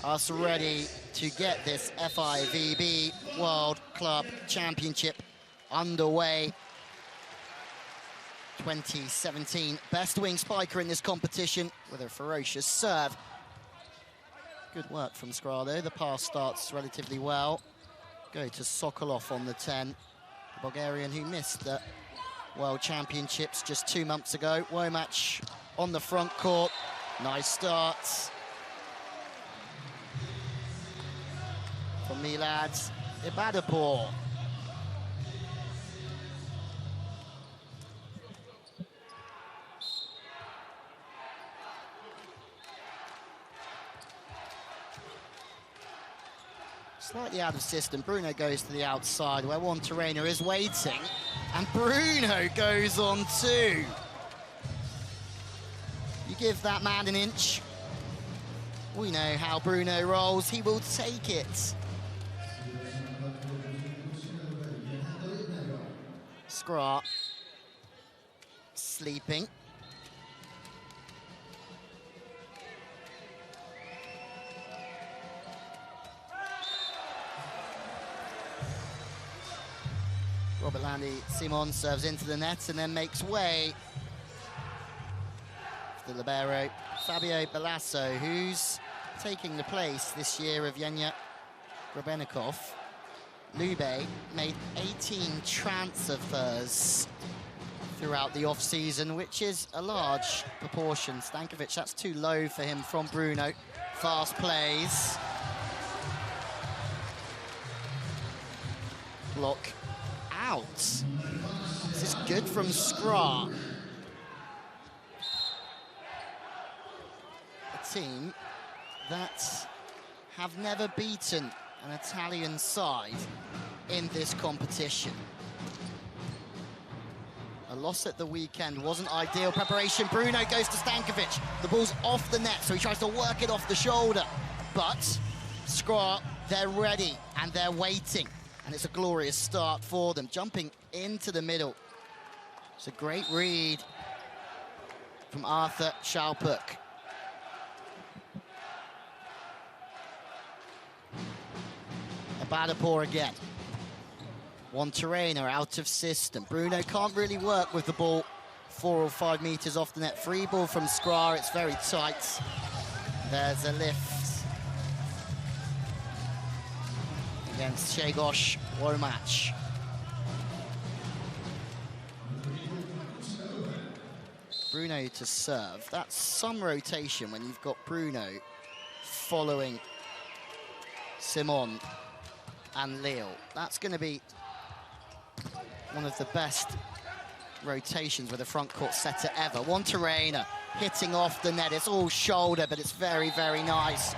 us ready to get this FIVB World Club Championship underway. 2017 best wing spiker in this competition with a ferocious serve. Good work from Skra though. The pass starts relatively well. Go to Sokolov on the 10. The Bulgarian who missed the World Championships just 2 months ago. Womac on the front court. Nice start from Milad Ibadapur. Slightly out of system. Bruno goes to the outside where Juan Terena is waiting, and Bruno goes on two. You give that man an inch. We know how Bruno rolls. He will take it. Skra sleeping. Robert Landy Simon serves into the net and then makes way for the libero Fabio Balasso, who's taking the place this year of Yenya Grebenikov. Lube made 18 transfers throughout the off-season, which is a large proportion. Stankovic, that's too low for him from Bruno. Fast plays. Block out. This is good from Skra. A team that have never beaten an Italian side in this competition. A loss at the weekend wasn't ideal. Preparation, Bruno goes to Stankovic. The ball's off the net, so he tries to work it off the shoulder. But Skra, they're ready and they're waiting. And it's a glorious start for them, jumping into the middle. It's a great read from Arthur Schaupuk. Ibadapur again. Juan Terena out of system. Bruno can't really work with the ball 4 or 5 meters off the net. Free ball from Skra, it's very tight. There's a lift against Chegos Womac. Bruno to serve. That's some rotation when you've got Bruno following Simon and Lille. That's going to be one of the best rotations with a front court setter ever. Juan Terena hitting off the net. It's all shoulder, but it's very, very nice.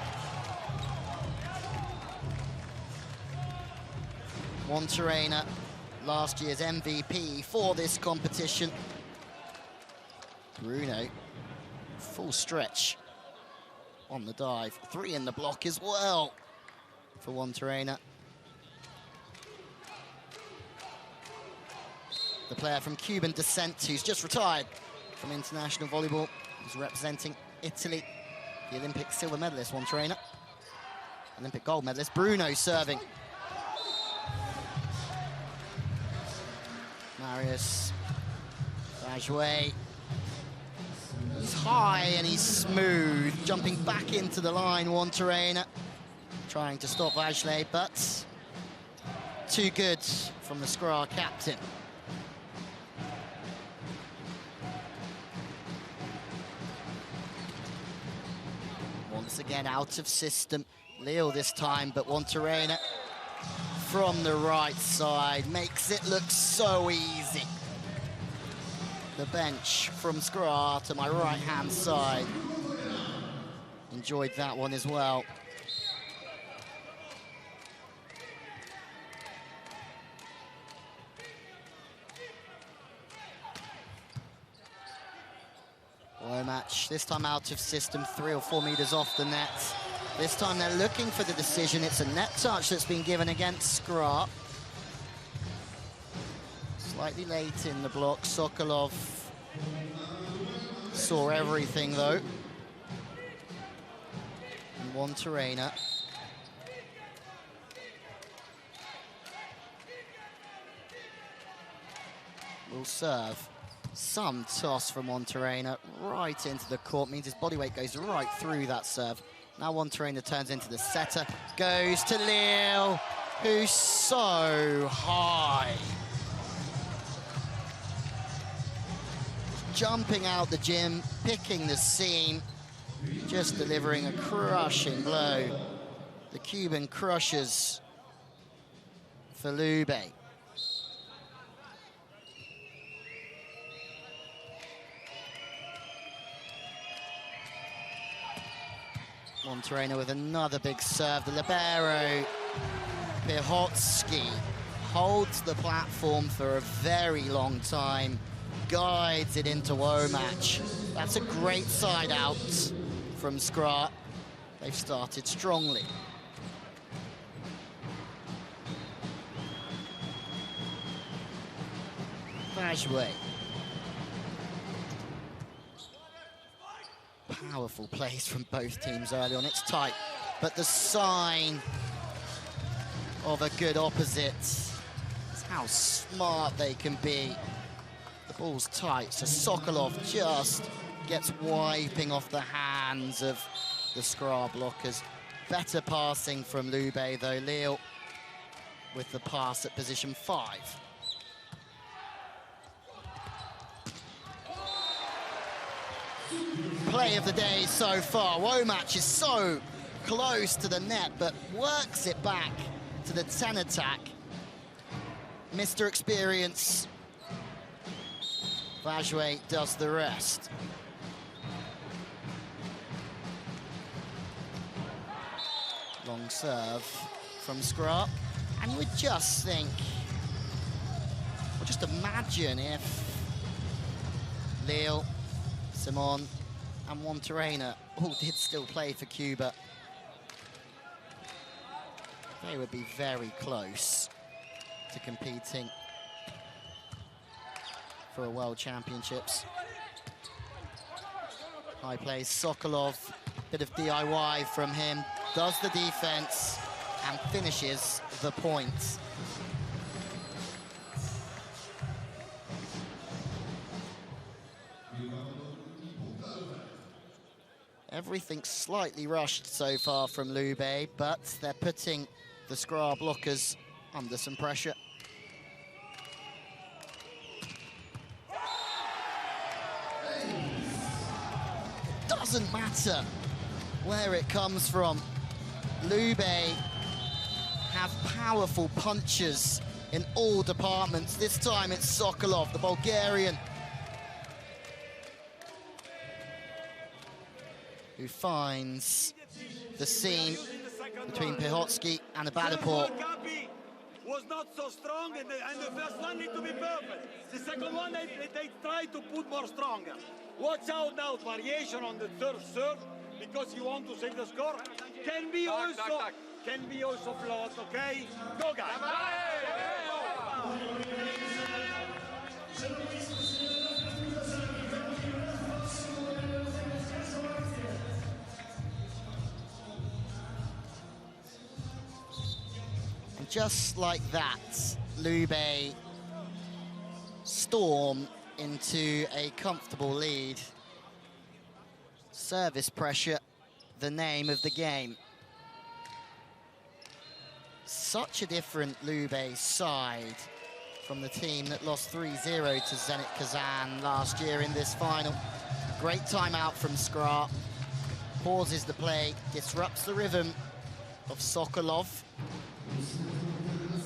Juan Terena, last year's MVP for this competition. Bruno, full stretch on the dive. 3 in the block as well for Juan Terena. The player from Cuban descent who's just retired from international volleyball. He's representing Italy. The Olympic silver medalist, Juan Terena. Olympic gold medalist, Bruno serving. Marius Vajwe. He's high and he's smooth, jumping back into the line. Juan Terena trying to stop Vajle, but too good from the Skra captain. Once again out of system. Lille this time, but Juan Terena from the right side makes it look so easy. The bench from Skra to my right-hand side. Enjoyed that one as well. Womac, this time out of system, 3 or 4 meters off the net. This time they're looking for the decision. It's a net touch that's been given against Skra. Slightly late in the block. Sokolov saw everything though. And Monterena. Will serve. Some toss from Monterena right into the court, means his body weight goes right through that serve. Now Monterena turns into the setter, goes to Lille, who's so high. Jumping out the gym, picking the seam, just delivering a crushing blow. The Cuban crushes for Lube. Monterena with another big serve. The libero, Pichotsky, holds the platform for a very long time, guides it into Womack. That's a great side out from Skra. They've started strongly. Vajwe. Powerful plays from both teams early on. It's tight, but the sign of a good opposite is how smart they can be. The ball's tight, so Sokolov just gets wiping off the hands of the Skra blockers. Better passing from Lube, though. Lille with the pass at position 5. Play of the day so far. Womack is so close to the net, but works it back to the 10 attack. Mr. Experience. Vajwe does the rest. Long serve from Skra. And you would just think, or just imagine if Lille, Simon, and Monterena all did still play for Cuba, they would be very close to competing for a World Championships. High plays, Sokolov, bit of DIY from him, does the defense and finishes the point. Everything slightly rushed so far from Lube, but they're putting the Skra blockers under some pressure. Doesn't matter where it comes from. Lube have powerful punchers in all departments. This time it's Sokolov, the Bulgarian, who finds the seam between Pichotsky and Abadipur. Was not so strong, and the first one need to be perfect. The second one, they try to put more stronger. Watch out now, variation on the third serve, because you want to save the score. Can be also flawed, okay? Go, guys. And just like that, Lube storm into a comfortable lead. Service pressure, the name of the game. Such a different Lube side from the team that lost 3-0 to Zenit Kazan last year in this final. Great timeout from Skra. Pauses the play, disrupts the rhythm of Sokolov.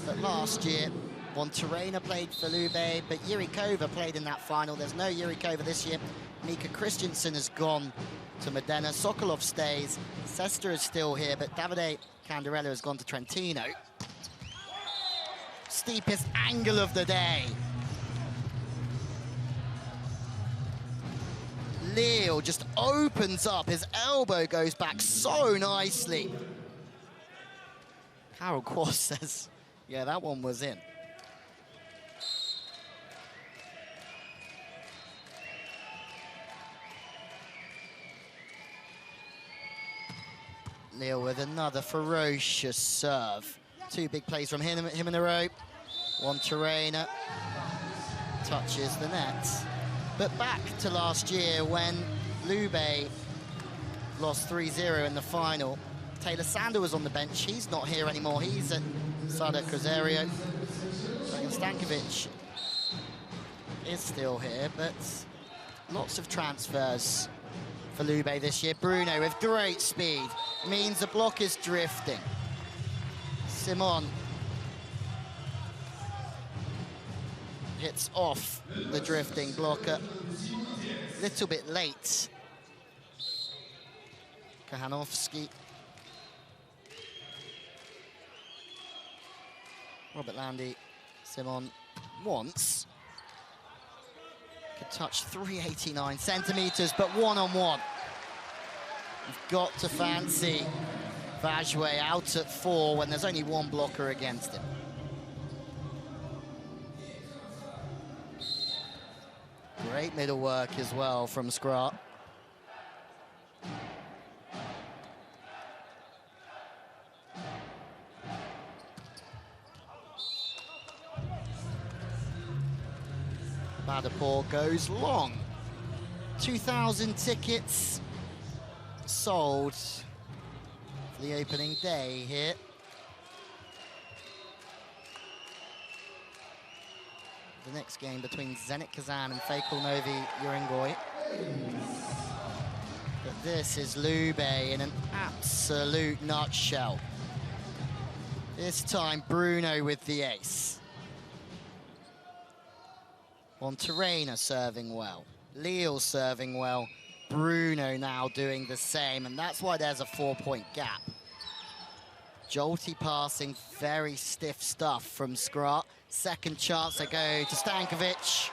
But last year, Monterena played for Lube, but Yurikova played in that final. There's no Yurikova this year. Mika Christensen has gone to Modena. Sokolov stays. Sester is still here, but Davide Candarella has gone to Trentino. Steepest angle of the day. Lille just opens up. His elbow goes back so nicely. Harold Quast says, yeah, that one was in. Lille with another ferocious serve. 2 big plays from him in a row. One Terena touches the net. But back to last year when Lube lost 3-0 in the final. Taylor Sander was on the bench. He's not here anymore. He's at Sada Cruzeiro. Stankovic is still here, but lots of transfers for Lube this year. Bruno with great speed means the block is drifting. Simon hits off the drifting blocker. Little bit late. Kahanovski. Robert Landy. Simon once. Could touch 389 centimeters, but one-on-one. You've got to fancy Vajwe out at 4 when there's only one blocker against him. Great middle work as well from Skra. Badapur goes long. 2,000 tickets sold for the opening day here. The next game between Zenit Kazan and Fekel Novi Urengoy. But this is Lube in an absolute nutshell. This time Bruno with the ace. Monterrey serving well. Lille serving well. Bruno now doing the same, and that's why there's a 4-point gap. Jolty passing, very stiff stuff from Skra. Second chance, they go to Stankovic,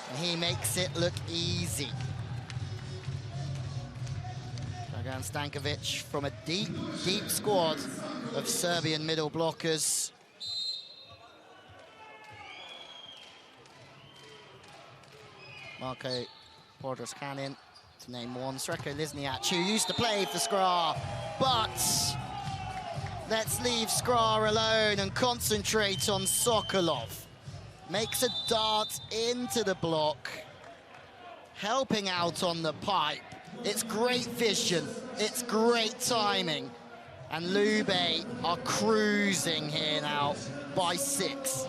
and he makes it look easy. Dragan Stankovic from a deep, deep squad of Serbian middle blockers. Marko Podroskanin, to name one. Sreko Lizniak, who used to play for Skra, but let's leave Skra alone and concentrate on Sokolov. Makes a dart into the block, helping out on the pipe. It's great vision, it's great timing, and Lube are cruising here now by 6.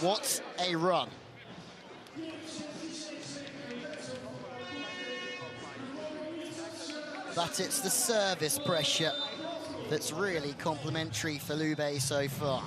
What a run. But it's the service pressure that's really complimentary for Lube so far.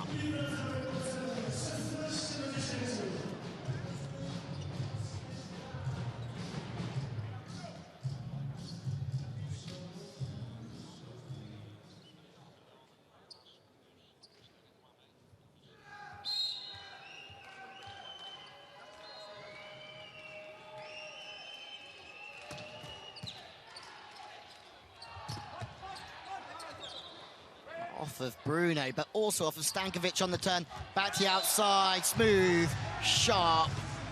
Off of Bruno, but also off of Stankovic on the turn. Back to the outside, smooth, sharp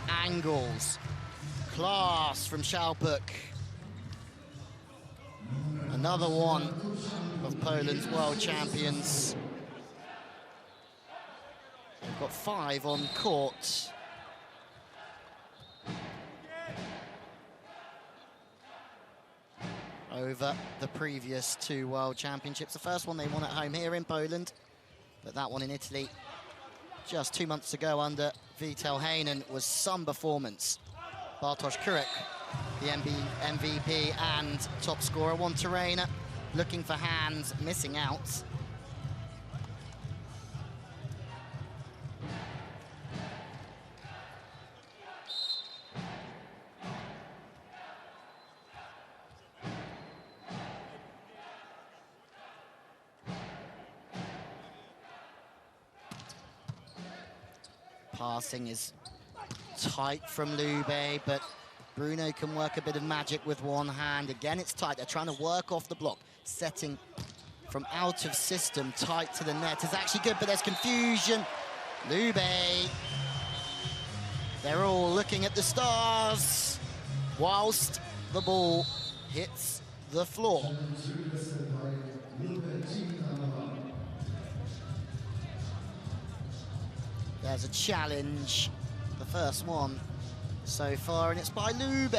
angles. Class from Szalpuk. Another one of Poland's world champions. They've got 5 on court. Over the previous 2 world championships. The first one they won at home here in Poland, but that one in Italy just 2 months ago under Vitel Heinen was some performance. Bartosz Kurek, the MVP and top scorer. One Terena looking for hands, missing out. Passing is tight from Lube, but Bruno can work a bit of magic with one hand. Again, it's tight. They're trying to work off the block, setting from out of system, tight to the net is actually good, but there's confusion. Lube, they're all looking at the stars whilst the ball hits the floor. There's a challenge, the first one so far, and it's by Lube.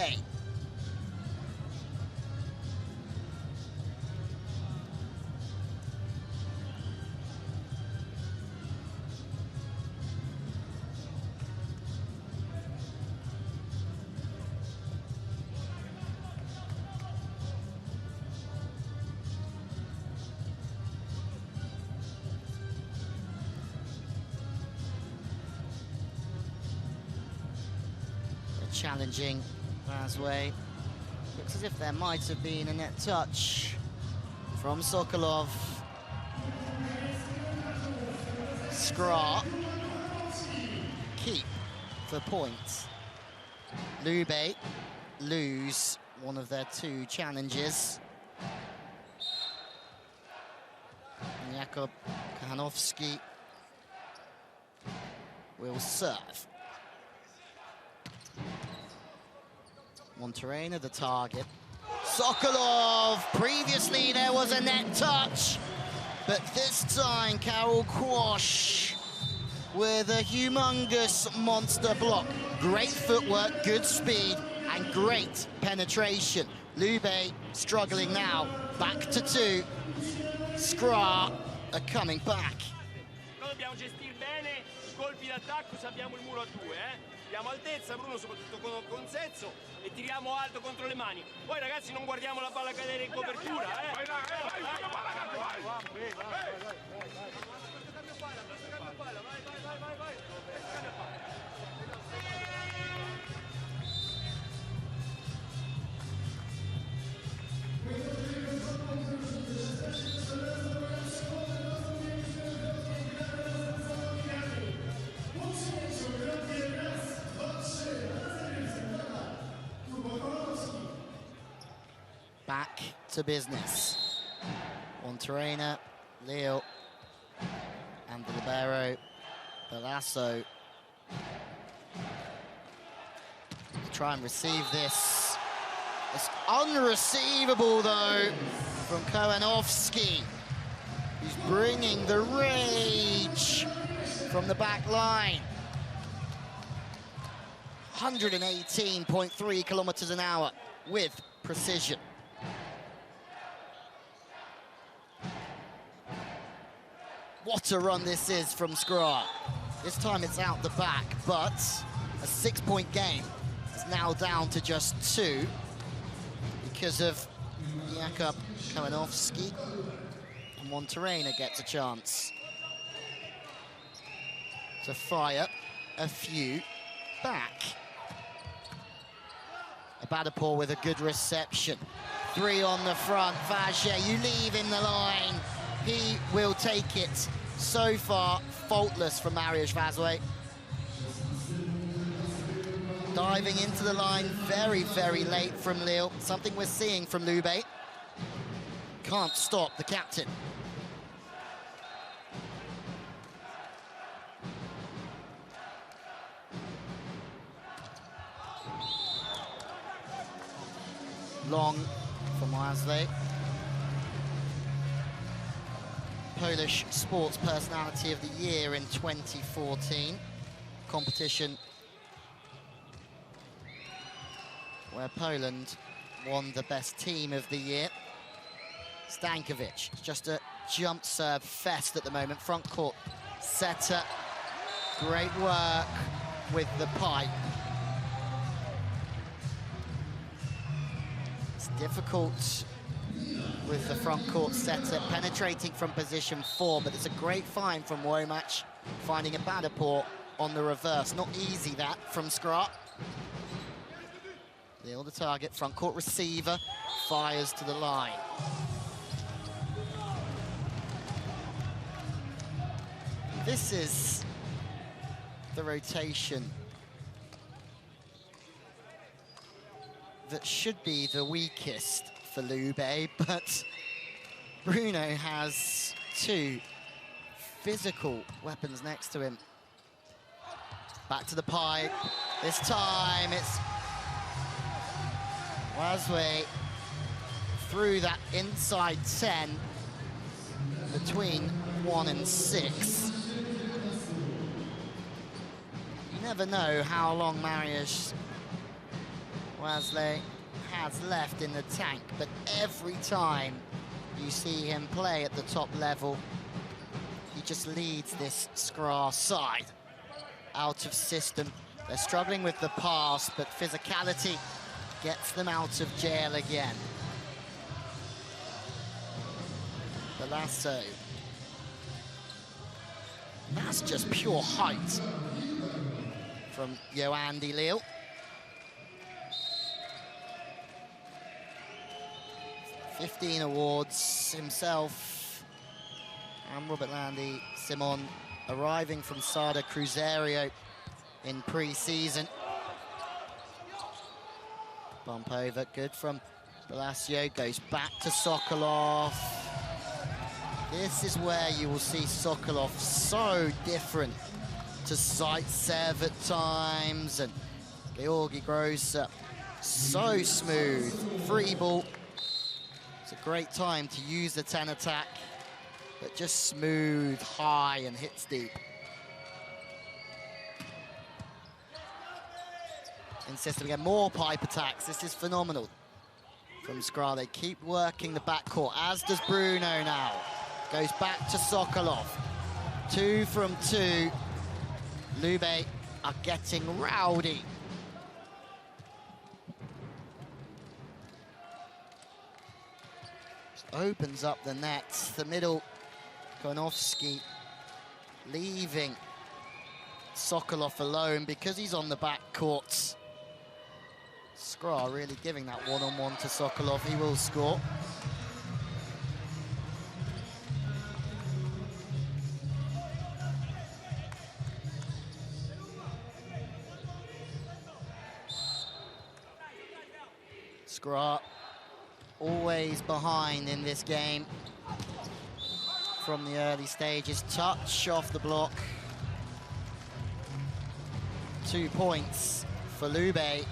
Challenging Razway. Looks as if there might have been a net touch from Sokolov. Skra keep for points. Lube lose one of their two challenges. And Jakub Kochanowski will serve. Monterena, the target. Sokolov, previously there was a net touch, but this time Karol Kłosz with a humongous monster block. Great footwork, good speed, and great penetration. Lube struggling now, back to two. Skra are coming back. Noi dobbiamo gestire bene i colpi d'attacco, sappiamo il muro a due, Diamo altezza, Bruno, soprattutto con Sezzo, e tiriamo alto contro le mani. Poi ragazzi non guardiamo la palla cadere in copertura, Vai, Back to business. Monterena, Leo, and the libero, Balasso. Try and receive this. It's unreceivable, though, from Kochanowski. He's bringing the rage from the back line. 118.3 kilometers an hour with precision. What a run this is from Skra. This time it's out the back, but a 6-point game is now down to just 2 because of Jakub Kochanowski, and Monterena gets a chance to fire a few back. Abadapor with a good reception. 3 on the front. Vage, you leave him the line. He will take it. So far, faultless from Mariusz Vazway. Diving into the line very, very late from Lille. Something we're seeing from Lube. Can't stop the captain. Long for Vazway. Polish Sports Personality of the Year in 2014 competition, where Poland won the best team of the year. Stankovic, it's just a jump serve fest at the moment. Front court setter, great work with the pipe. It's difficult with the front court setter, penetrating from position 4, but it's a great find from Womack, finding Abadapor on the reverse. Not easy, that, from Skra. Lille the target, front court receiver, fires to the line. This is the rotation that should be the weakest for Lube, but Bruno has two physical weapons next to him. Back to the pipe. This time it's Wasway through that inside 10 between 1 and 6. You never know how long Mariusz Wasley has left in the tank, but every time you see him play at the top level, he just leads this Skra side out of system. They're struggling with the pass, but physicality gets them out of jail again. The lasso. That's just pure height from Johan de Leeuw. $15 awards himself, and Robert Landy Simon arriving from Sada Cruzeiro in pre-season. Bump over, good from Palacio, goes back to Sokolov. This is where you will see Sokolov so different to Zaitsev at times, and Georgi Gross so smooth. Free ball. It's a great time to use the 10 attack, but just smooth, high, and hits deep. In system again, more pipe attacks. This is phenomenal from Skra. They keep working the backcourt, as does Bruno now. Goes back to Sokolov. 2 from 2. Lube are getting rowdy. Just opens up the net. The middle, Konowski leaving Sokolov alone because he's on the backcourt. Skra really giving that one-on-one to Sokolov. He will score. Skra always behind in this game from the early stages. Touch off the block. 2 points for Lube.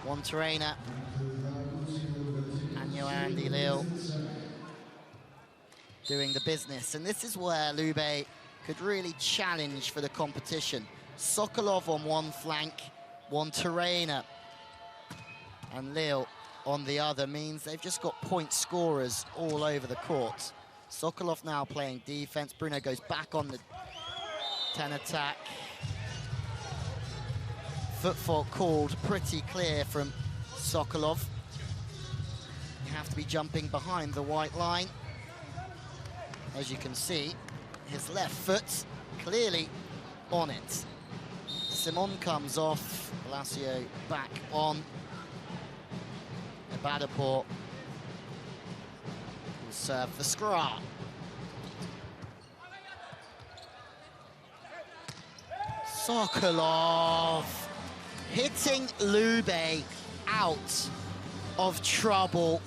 One trainer and Johan de Leeuw doing the business. And this is where Lube could really challenge for the competition. Sokolov on one flank, one trainer, and Leeuw on the other means they've just got point scorers all over the court. Sokolov now playing defense. Bruno goes back on the 10 attack. Foot fault called, pretty clear from Sokolov. You have to be jumping behind the white line. As you can see, his left foot clearly on it. Simon comes off, Palacio back on. Badaport will serve for Skra. Sokolov hitting Lube out of trouble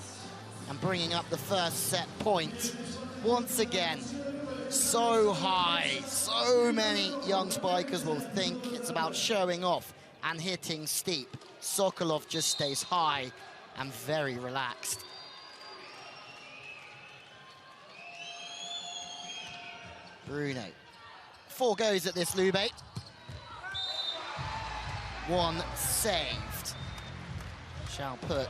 and bringing up the first set point. Once again, so high. So many young spikers will think it's about showing off and hitting steep. Sokolov just stays high and very relaxed. Bruno. 4 goes at this, Lube. 1 saved. Shalpuk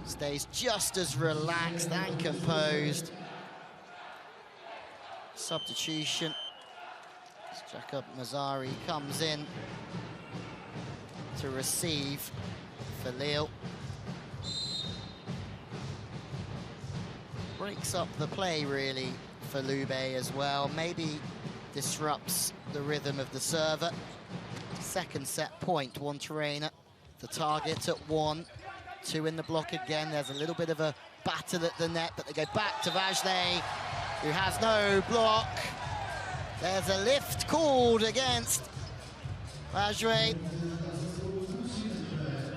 stays just as relaxed and composed. Substitution. Jakob Mazzari comes in to receive for Leeuw. Breaks up the play really for Lube as well. Maybe disrupts the rhythm of the server. Second set point, one trainer. The target at 1, 2 in the block again. There's a little bit of a battle at the net, but they go back to Vajle, who has no block. There's a lift called against Vajle.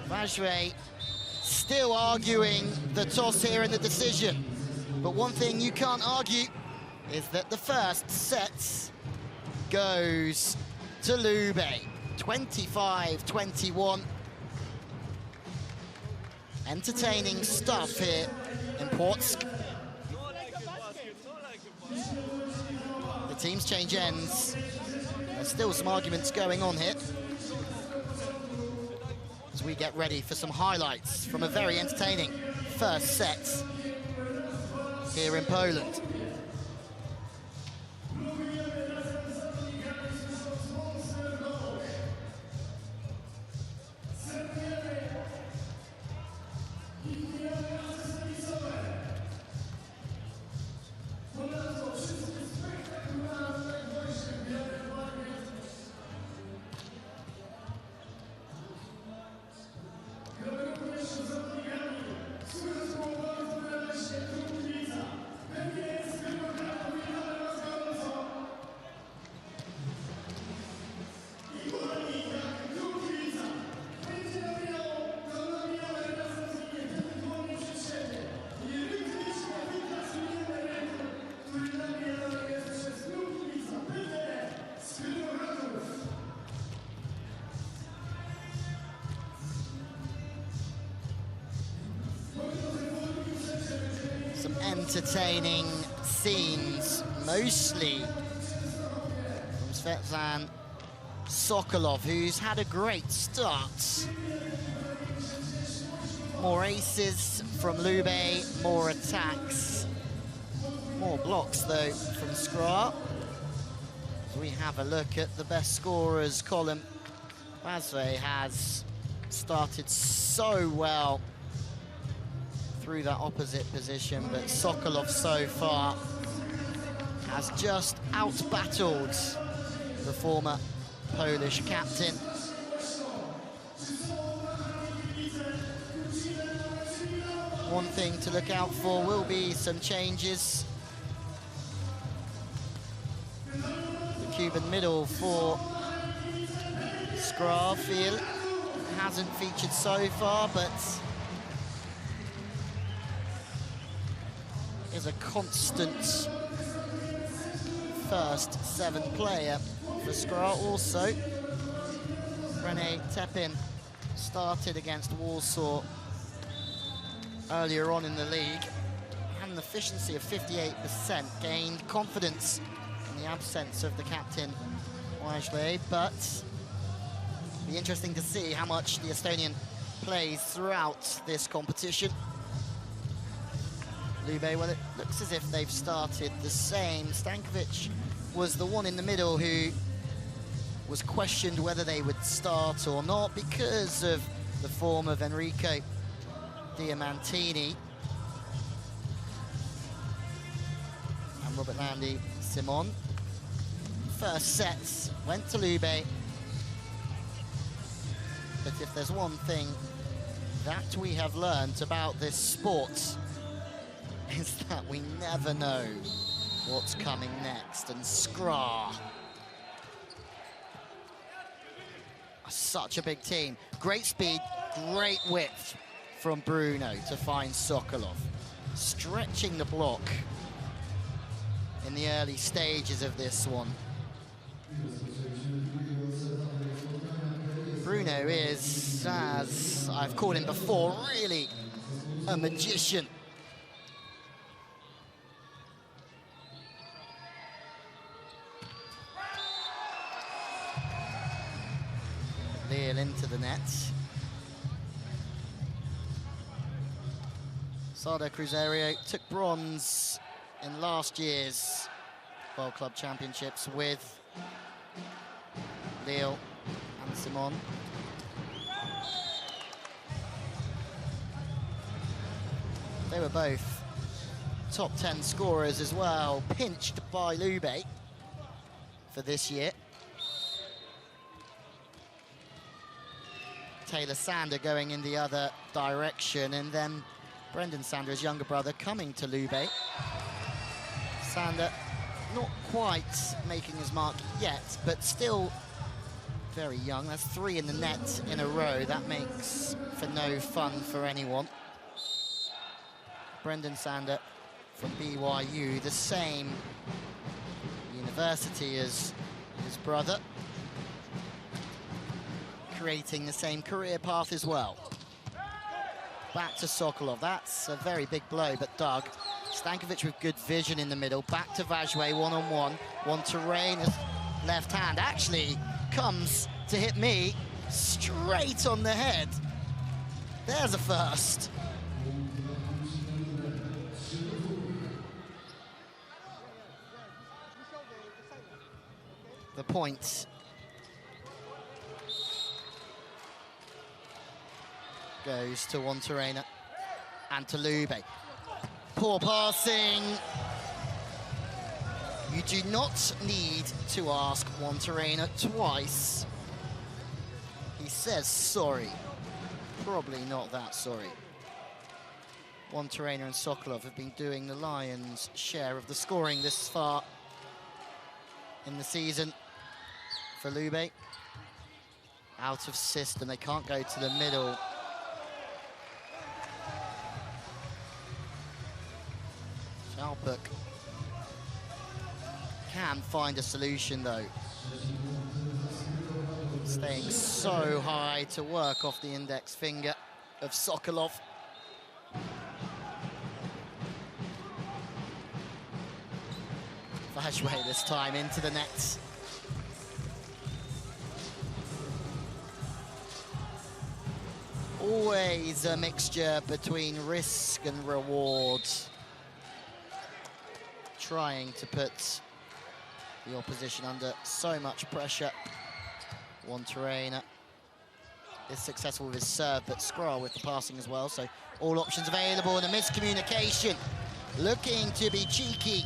Vajle still arguing the toss here and the decision. But one thing you can't argue is that the first set goes to Lube. 25-21. Entertaining stuff here in Płotsk. The teams change ends. There's still some arguments going on here as we get ready for some highlights from a very entertaining first set here in Poland. Entertaining scenes, mostly from Svetlana Sokolov, who's had a great start. More aces from Lube, more attacks, more blocks though from Skra. As we have a look at the best scorers column, Bazve has started so well through that opposite position, but Sokolov so far has just out-battled the former Polish captain. One thing to look out for will be some changes. The Cuban middle for Skra hasn't featured so far, but is a constant first seven player for Skra. Also, Rene Tepin started against Warsaw earlier on in the league, had an efficiency of 58%, gained confidence in the absence of the captain Wajle, but it'll be interesting to see how much the Estonian plays throughout this competition. Lube, well, it looks as if they've started the same. Stankovic was the one in the middle who was questioned whether they would start or not because of the form of Enrico Diamantini. And Robert Landy Simon. First sets went to Lube. But if there's one thing that we have learned about this sport, is that we never know what's coming next. And Skra, such a big team. Great speed, great width from Bruno to find Sokolov. Stretching the block in the early stages of this one. Bruno is, as I've called him before, really a magician. Leal into the net. Sardo Cruzeiro took bronze in last year's World Club Championships with Leal and Simon. They were both top 10 scorers as well, pinched by Lube for this year. Taylor Sander going in the other direction, and then Brendan Sander, his younger brother, coming to Lube. Sander not quite making his mark yet, but still very young. That's 3 in the net in a row. That makes for no fun for anyone. Brendan Sander from BYU, the same university as his brother, creating the same career path as well. Back to Sokolov. That's a very big blow, but dug. Stankovic with good vision in the middle. Back to Vajwe, one-on-one. One to Reina's left hand actually comes to hit me straight on the head. There's a first. The point goes to Wantarena and to Lube. Poor passing. You do not need to ask Wantarena twice. He says sorry. Probably not that sorry. Wantarena and Sokolov have been doing the Lions' share of the scoring this far in the season. For Lube, out of system, they can't go to the middle. Chalpuk can find a solution though. Staying so high to work off the index finger of Sokolov. Vajwe this time into the net. Always a mixture between risk and reward. Trying to put the opposition under so much pressure. Wantarena is successful with his serve, but Skra with the passing as well, so all options available, and a miscommunication. Looking to be cheeky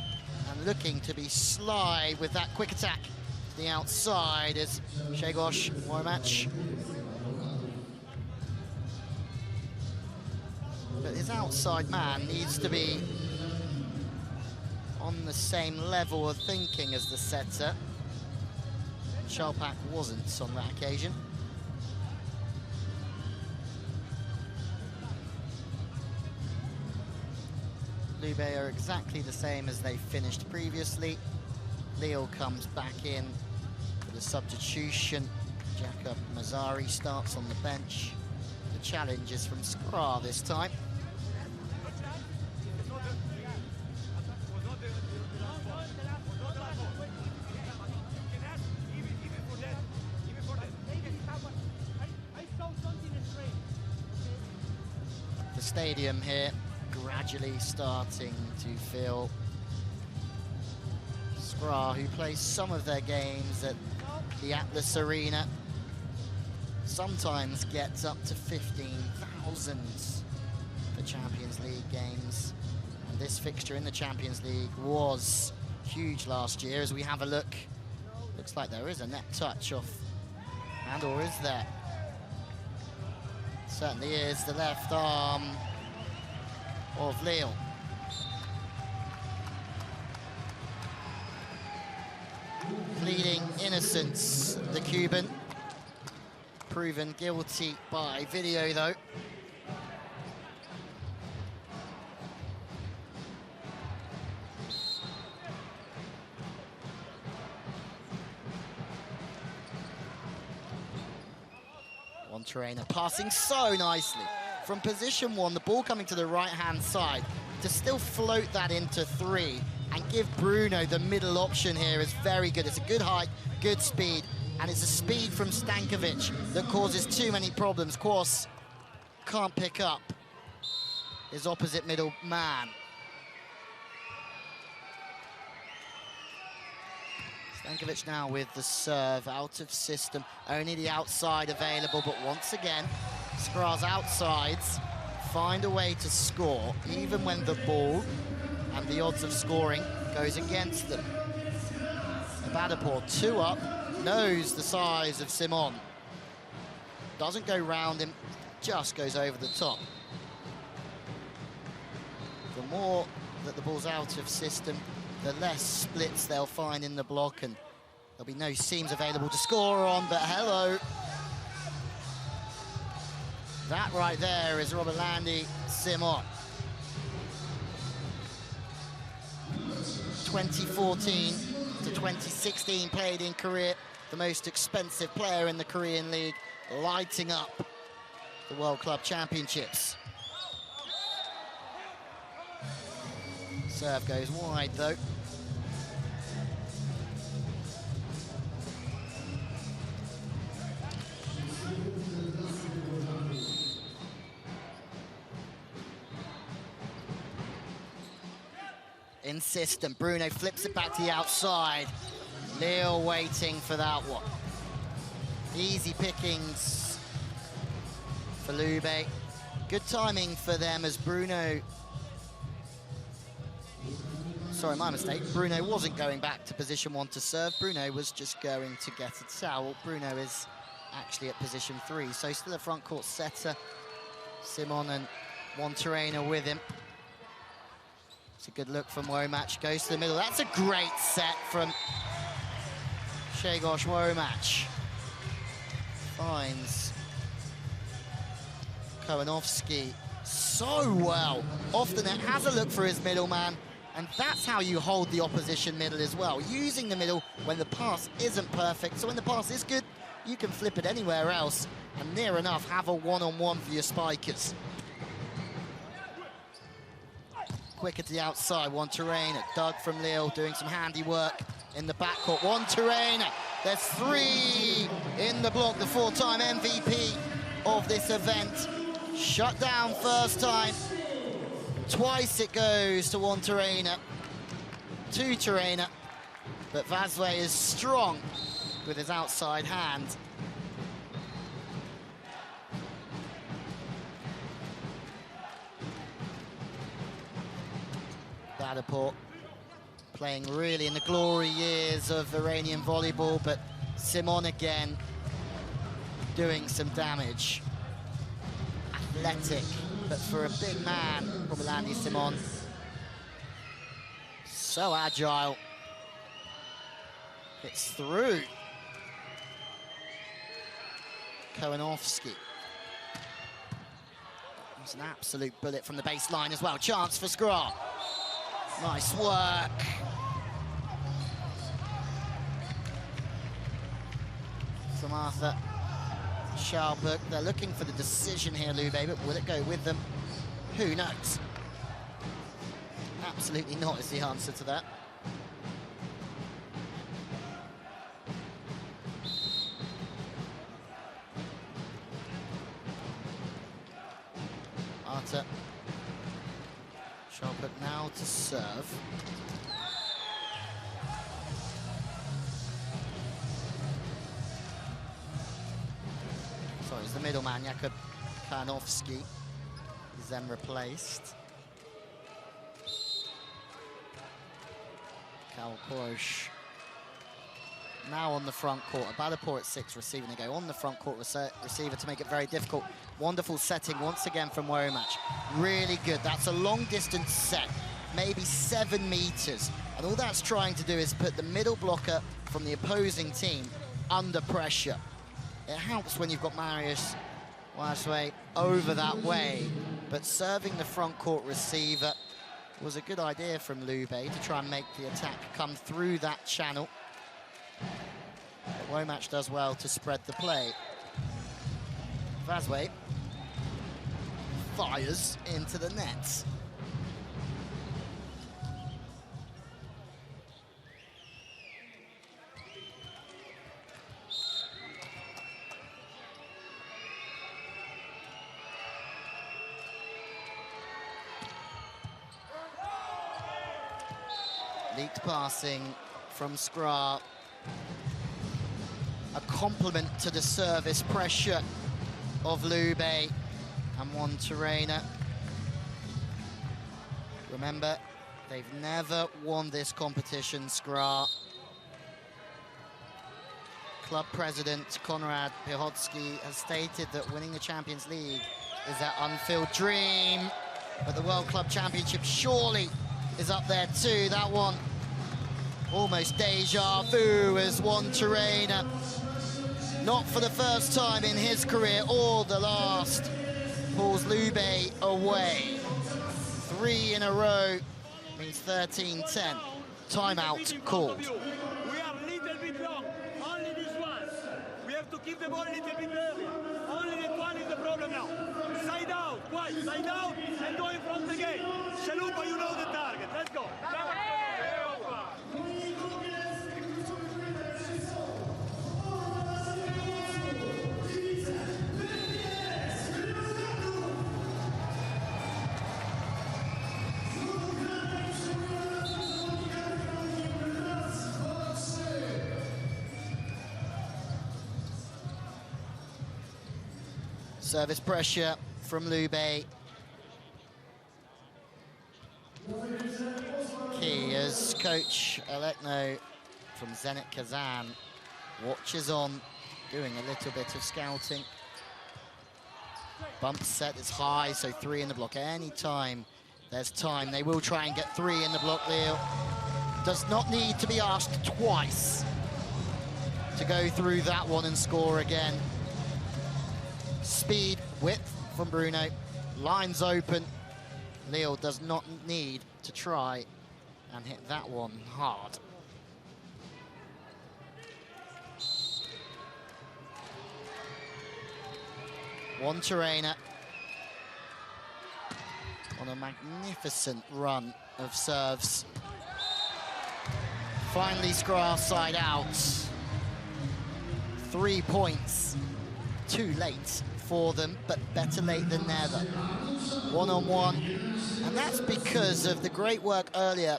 and looking to be sly with that quick attack. The outside is Shegosh Wormatch. But his outside man needs to be on the same level of thinking as the setter. Chalpuk wasn't on that occasion. Lube are exactly the same as they finished previously. Lille comes back in for the substitution. Jakob Mazzari starts on the bench. The challenge is from Skra this time. The stadium here gradually starting to fill. Skra, who plays some of their games at the Atlas Arena, sometimes gets up to 15,000 for Champions League games. And this fixture in the Champions League was huge last year. As we have a look, looks like there is a net touch off, and or is there? Certainly is the left arm of Lille. Pleading innocence, the Cuban. Proven guilty by video though. Wantarena passing so nicely. From position one, the ball coming to the right-hand side, to still float that into 3 and give Bruno the middle option here is very good. It's a good height, good speed, and it's a speed from Stankovic that causes too many problems. Kwas can't pick up his opposite middle man. Stankovic now with the serve, out of system, only the outside available, but once again, Skra's outsides find a way to score, even when the ball and the odds of scoring goes against them. Abadapor, 2 up, knows the size of Simon. Doesn't go round him, just goes over the top. The more that the ball's out of system, the less splits they'll find in the block, and There'll be no seams available to score on, but hello. That right there is Robert Landy Simon. 2014 to 2016 played in Korea, the most expensive player in the Korean League, lighting up the World Club Championships. Serve goes wide though. Insistent, Bruno flips it back to the outside. Lille waiting for that one. Easy pickings for Lube. Good timing for them as Bruno... Sorry, my mistake. Bruno wasn't going back to position 1 to serve. Bruno was just going to get a towel. Bruno is actually at position 3, so still a front court setter. Simon and Monterena with him. It's a good look from Womack, goes to the middle. That's a great set from Grzegorz Womack. Finds Kowanowski so well. Off the net, has a look for his middleman, and that's how you hold the opposition middle as well. Using the middle when the pass isn't perfect, so when the pass is good, you can flip it anywhere else, and near enough have a one-on-one for your spikers. Quicker to the outside, Monterena, Doug from Lille doing some handiwork in the backcourt. Monterena, there's 3 in the block, the 4-time MVP of this event. Shut down first time. Twice it goes to Monterena, to Terena, but Vazwe is strong with his outside hand. Belchatow playing really in the glory years of Iranian volleyball, but Simon again doing some damage. Athletic, but for a big man, Robert Simon, so agile. It's through. Kowanowski. It's an absolute bullet from the baseline as well. Chance for Skra. Nice work. Samantha Schalberg. They're looking for the decision here, Lube, but will it go with them? Who knows? Absolutely not is the answer to that. Arta. Schalberg now to serve. Sorry, it's the middleman, Jakub Kowanowski, is then replaced. Kalposh now on the front court. Belchatow at 6, receiving to go on the front court receiver to make it very difficult. Wonderful setting once again from Womack. Really good. That's a long distance set, maybe 7 meters. And all that's trying to do is put the middle blocker from the opposing team under pressure. It helps when you've got Marius Vazwe over that way, but serving the front court receiver was a good idea from Lube to try and make the attack come through that channel. Womack does well to spread the play. Vazwe fires into the net. Leaked passing from Skra. A compliment to the service pressure of Lube and Monterena. Remember, they've never won this competition, Skra. Club president Konrad Piechocki has stated that winning the Champions League is their unfulfilled dream, but the World Club Championship surely is up there too. That one Almost deja vu as Juan Terena, not for the first time in his career or the last, pulls Lube away. 3 in a row means 13-10. Timeout called. We are a little bit long, only this one. We have to keep the ball a little bit earlier. Only that one is the problem now. Side out, quiet, side out, and go in front again. Shalupa, you know the target. Let's go. Service pressure from Lube. Key as coach Alekno from Zenit Kazan watches on, doing a little bit of scouting. Bump set is high, so 3 in the block. Anytime there's time, they will try and get 3 in the block. Leo does not need to be asked twice to go through that one and score again. Speed, width from Bruno, lines open. Leo does not need to try and hit that one hard. Juan Terena on a magnificent run of serves. Finally, Skra side out. 3 points, too late for them, but better late than never. 1-on-1, and that's because of the great work earlier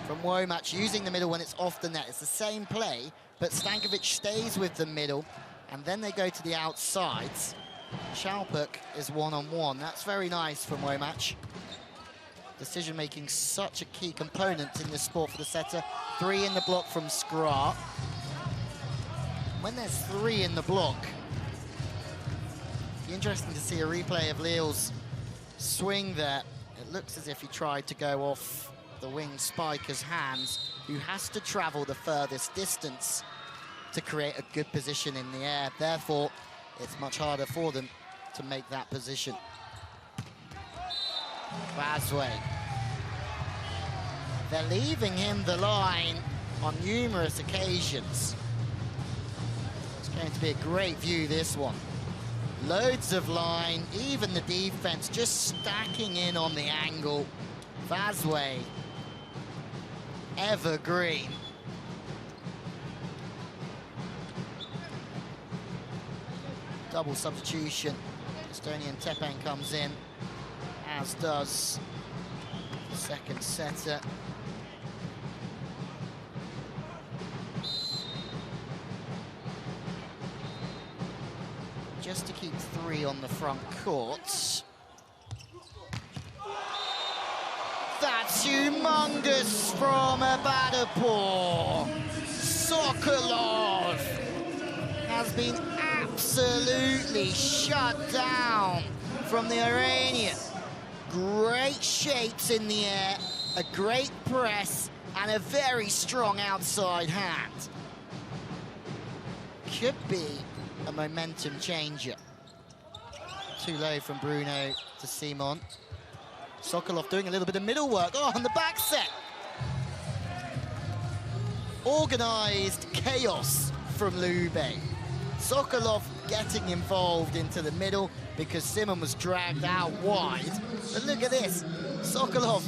from Womack using the middle when it's off the net. It's the same play, but Stankovic stays with the middle, and then they go to the outsides. Chalpuk is 1-on-1. That's very nice from Womack. Decision-making such a key component in this sport for the setter. 3 in the block from Skra. When there's 3 in the block, it'd be interesting to see a replay of Leal's swing there. It looks as if he tried to go off the wing spiker's hands, who has to travel the furthest distance to create a good position in the air. Therefore, it's much harder for them to make that position. Vazway. They're leaving him the line on numerous occasions. It's going to be a great view, this one. Loads of line, even the defense just stacking in on the angle. Vazway, evergreen. Double substitution. Estonian Tepeng comes in, as does the second setter. Just to keep 3 on the front court. That's humongous from Abadapur. Sokolov has been absolutely shut down from the Iranian. Great shapes in the air, a great press, and a very strong outside hand. Could be a momentum changer. Too low from Bruno to Simon. Sokolov doing a little bit of middle work. Oh, on the back set. Organised chaos from Lube. Sokolov getting involved into the middle because Simon was dragged out wide. But look at this. Sokolov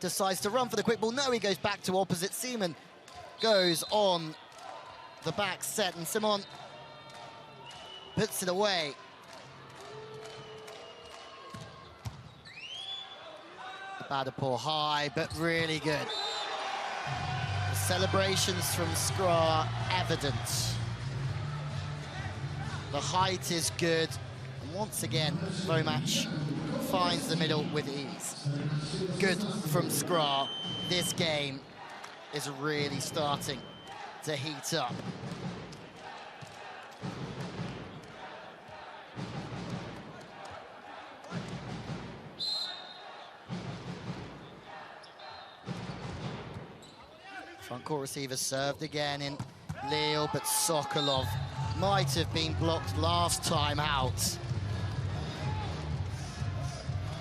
decides to run for the quick ball. No, he goes back to opposite. Simon goes on the back set, and Simon puts it away. Abadapur high, but really good. The celebrations from Skra evident. The height is good, and once again, Vomack finds the middle with ease. Good from Skra. This game is really starting to heat up. Front court receiver served again in Lille, but Sokolov might have been blocked last time out.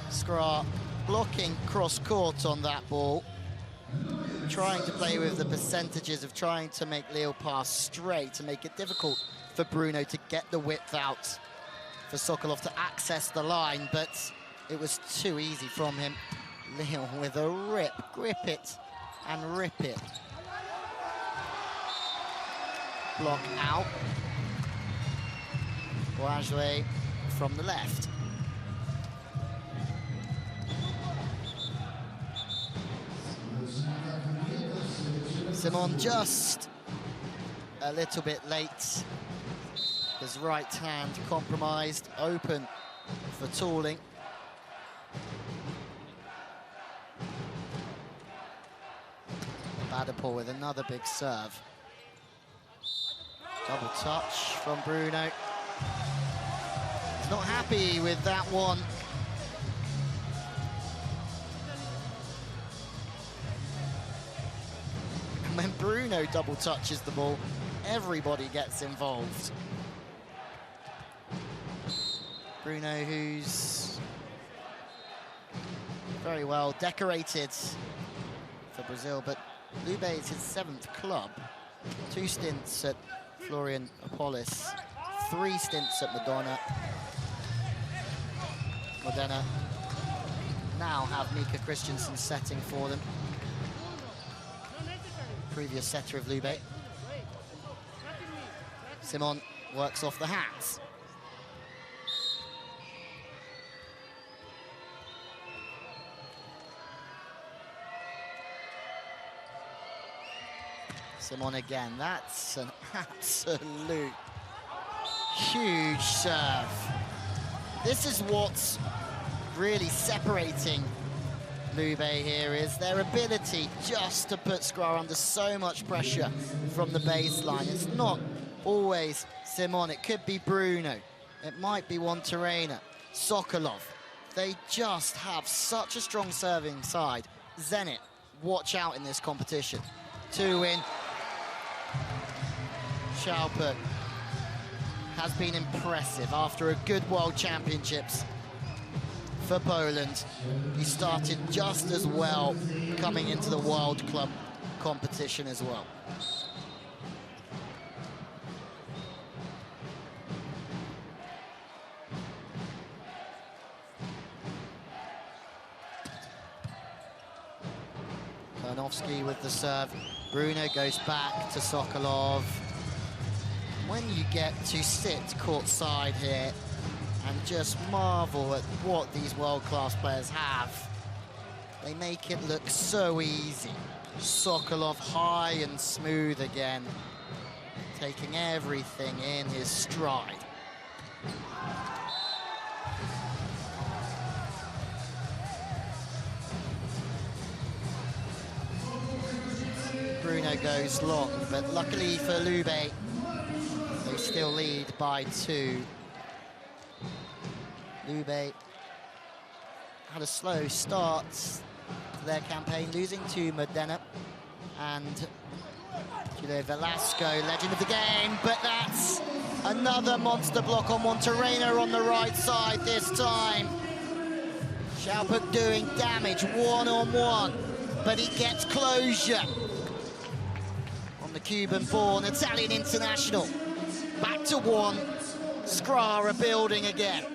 Skra blocking cross court on that ball, trying to play with the percentages of trying to make Lille pass straight to make it difficult for Bruno to get the width out, for Sokolov to access the line, but it was too easy from him. Lille with a rip, grip it and rip it. Block out. Bourgeois from the left. Simon just a little bit late. His right hand compromised, open for tooling. Badapol with another big serve. Double touch from Bruno. He's not happy with that one. And when Bruno double touches the ball, everybody gets involved. Bruno, who's very well decorated for Brazil, but Lube is his 7th club. 2 stints at Florian Apollis, 3 stints at Modena. Now have Mika Christensen setting for them. Previous setter of Lube. Simon works off the hats. Simon again, that's an absolute huge serve. This is what's really separating Lube here, is their ability just to put Skra under so much pressure from the baseline. It's not always Simon, it could be Bruno, it might be Wantarena, Sokolov. They just have such a strong serving side. Zenit, watch out in this competition. 2 win. Schaupert has been impressive after a good World Championships for Poland. He started just as well coming into the World Club competition as well. Karnowski with the serve. Bruno goes back to Sokolov. When you get to sit courtside here and just marvel at what these world-class players have, they make it look so easy. Sokolov high and smooth again, taking everything in his stride. Bruno goes long, but luckily for Lube, they still lead by 2. Lube had a slow start to their campaign, losing to Modena and Julio Velasco, legend of the game, but that's another monster block on Monterrey on the right side this time. Schaupert doing damage one-on-one, but he gets closure on the Cuban-born Italian international. Back to 1, Skra are building again.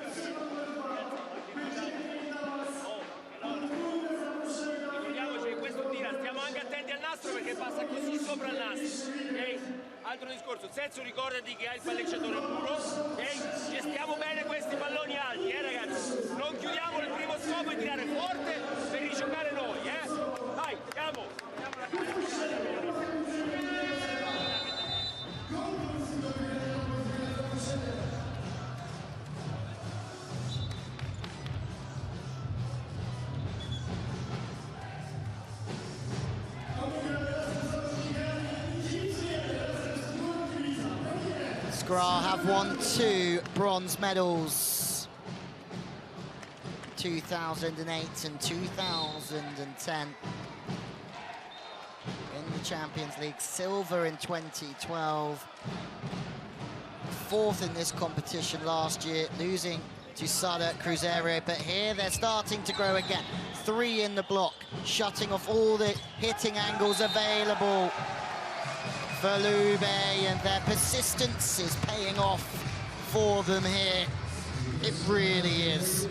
Altro discorso, Senso ricordati che hai il palleggiatore puro, ok? Gestiamo bene questi palloni alti, ragazzi? Non chiudiamo il primo scopo e tirare forte per rigiocare noi, Vai, andiamo! Skra have won 2 bronze medals, 2008 and 2010, in the Champions League, silver in 2012, fourth in this competition last year, losing to Sada Cruzeiro, but here they're starting to grow again. 3 in the block, shutting off all the hitting angles available for Lube, and their persistence is paying off for them here. It really is.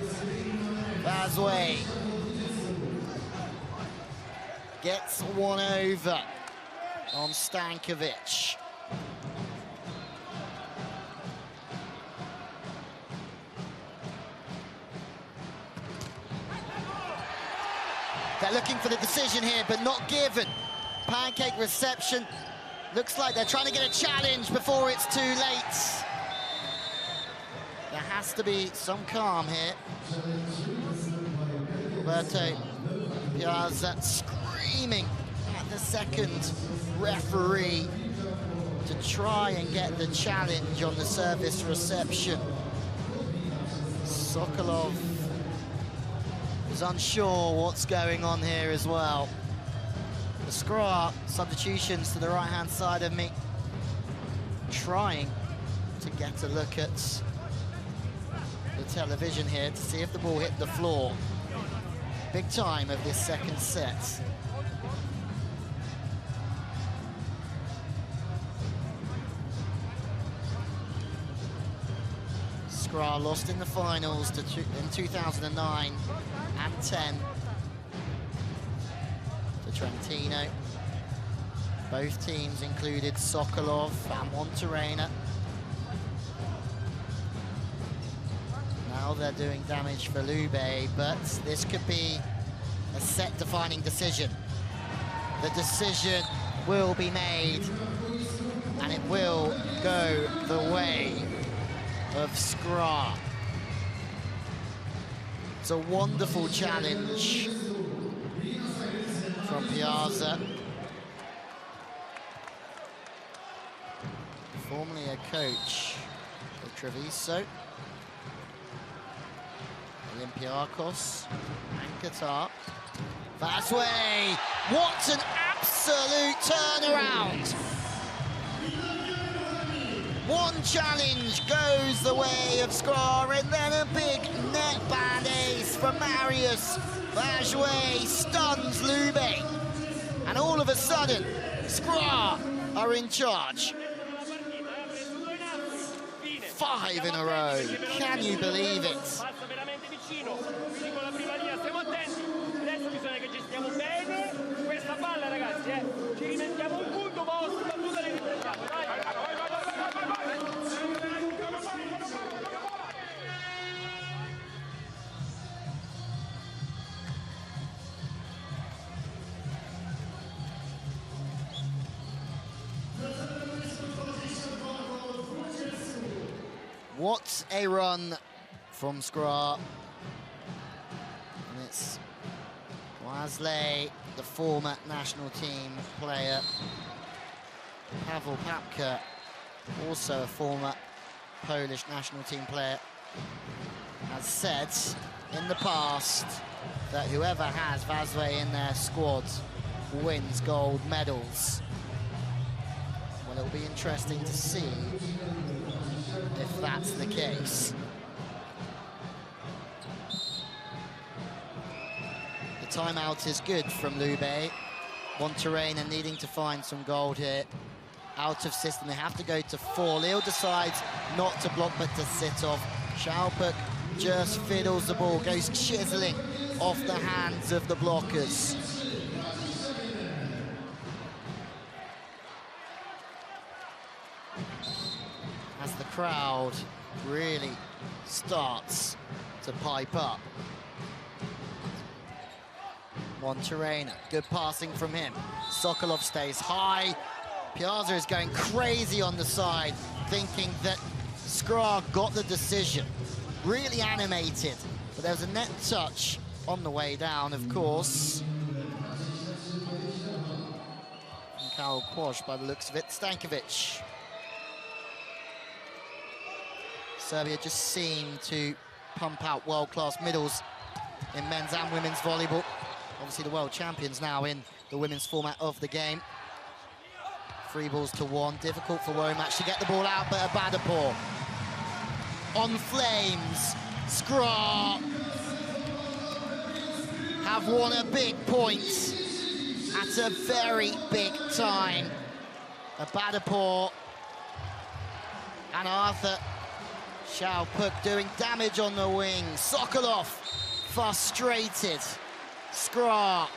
Vazway gets one over on Stankovic. They're looking for the decision here, but not given. Pancake reception. Looks like they're trying to get a challenge before it's too late. There has to be some calm here. Roberto Piazza screaming at the second referee to try and get the challenge on the service reception. Sokolov is unsure what's going on here as well. The Skra substitutions to the right-hand side of me, trying to get a look at the television here to see if the ball hit the floor. Big time of this second set. Skra lost in the finals in 2009 and 10 to Trentino. Both teams included Sokolov and Monterrey. Now they're doing damage for Lube, but this could be a set-defining decision. The decision will be made, and it will go the way of Skra. It's a wonderful challenge from Piazza. Formerly a coach of Treviso, Olympiacos, and Qatar. Vazway, what an absolute turnaround! One challenge goes the way of Skra, and then a big netband ace from Marius. Vazway stuns Lube, and all of a sudden, Skra are in charge. 5 in a row. Can you believe it? What a run from Skra. And it's Wasley, the former national team player. Pavel Papka, also a former Polish national team player, has said in the past that whoever has Vazway in their squad wins gold medals. Well, it'll be interesting to see if that's the case. The timeout is good from Lube. Monterrey needing to find some gold here. Out of system, they have to go to 4. Lille decides not to block, but to sit off. Schaupuk just fiddles the ball, goes chiseling off the hands of the blockers. As the crowd really starts to pipe up. Monterrey, good passing from him. Sokolov stays high. Piazza is going crazy on the side, thinking that Skra got the decision. Really animated, but there's a net touch on the way down, of course. And Karol Kłosz, by the looks of it. Stankovic. Serbia just seem to pump out world-class middles in men's and women's volleyball. Obviously the world champions now in the women's format of the game. 3 balls to 1. Difficult for Womack to get the ball out, but Abadapor on flames. Skra have won a big point at a very big time. Abadapor and Arthur Shalpuk doing damage on the wing. Sokolov frustrated. Skra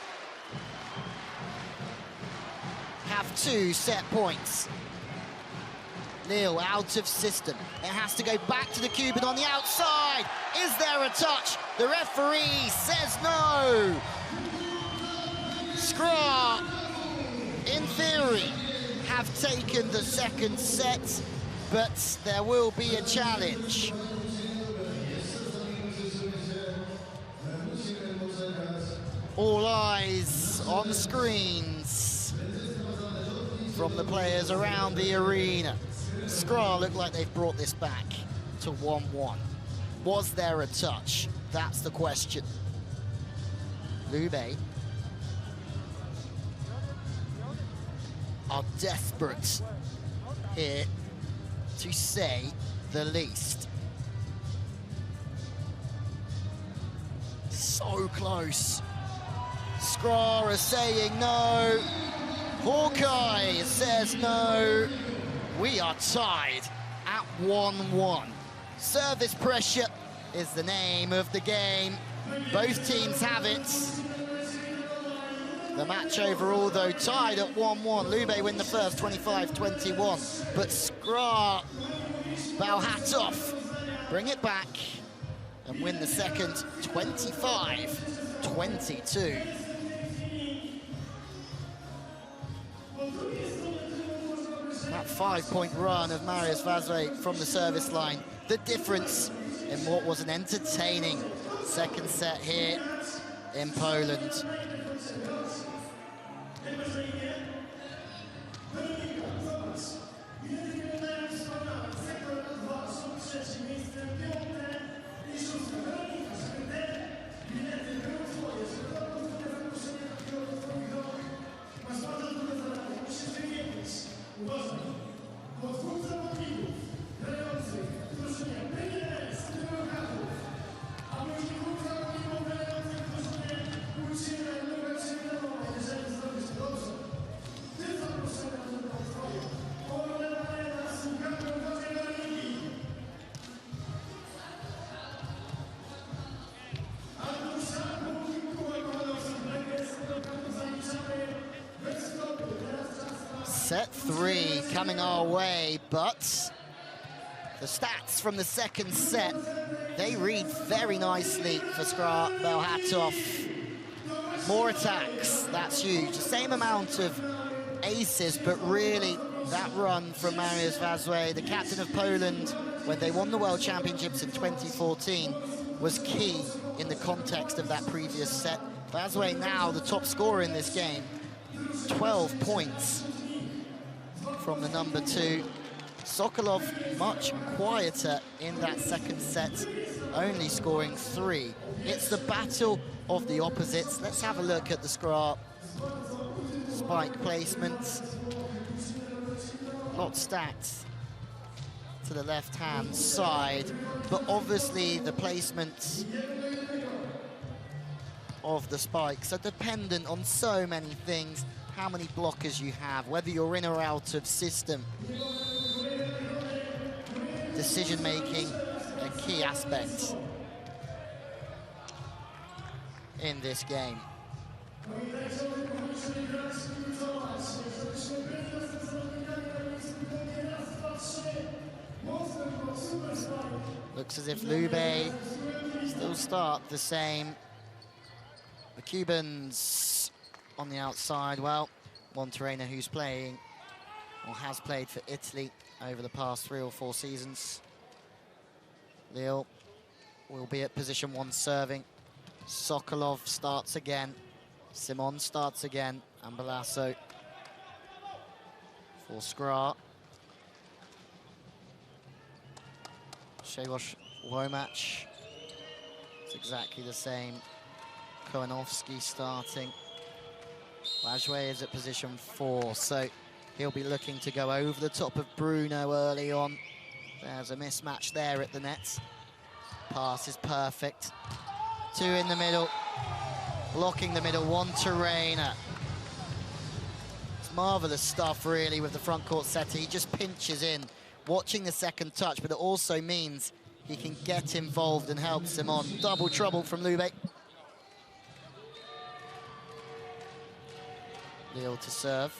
have 2 set points. Lille out of system. It has to go back to the Cuban on the outside. Is there a touch? The referee says no. Skra, in theory, have taken the second set, but there will be a challenge. All eyes on screens from the players around the arena. Skra look like they've brought this back to 1-1. Was there a touch? That's the question. Lube are desperate here, to say the least. So close. Skra are saying no. Hawkeye says no. We are tied at 1-1. Service pressure is the name of the game. Both teams have it. The match overall, though, tied at 1-1. Lube win the first, 25-21. But Skra Belchatow bring it back and win the second, 25-22. That 5-point run of Mariusz Vazway from the service line. The difference in what was an entertaining second set here in Poland. Set 3 coming our way, but the stats from the second set, they read very nicely for Skra Belchatow. More attacks, that's huge. The same amount of aces, but really that run from Mariusz Vazway, the captain of Poland, when they won the World Championships in 2014, was key in the context of that previous set. Vazway now the top scorer in this game, 12 points. From the number 2. Sokolov much quieter in that second set, only scoring 3. It's the battle of the opposites. Let's have a look at the Skra spike placements. Lot stacked to the left-hand side, but obviously the placements of the spikes are dependent on so many things. How many blockers you have, whether you're in or out of system. Decision-making, a key aspect in this game. Looks as if Lube still start the same. The Cubans on the outside. Well, one trainer who's playing or has played for Italy over the past 3 or 4 seasons. Lille will be at position 1 serving. Sokolov starts again. Simon starts again. And Balasso for Skra. Szejwosz Womack. It's exactly the same. Kołanowski starting. Vazway is at position 4. So He'll be looking to go over the top of Bruno early on. There's a mismatch there at the nets. Pass is perfect. 2 in the middle. Blocking the middle, 1 to Reina. It's marvellous stuff, really, with the front court setter. He just pinches in, watching the second touch, but it also means he can get involved and help Simon. Double trouble from Lube. Lille to serve.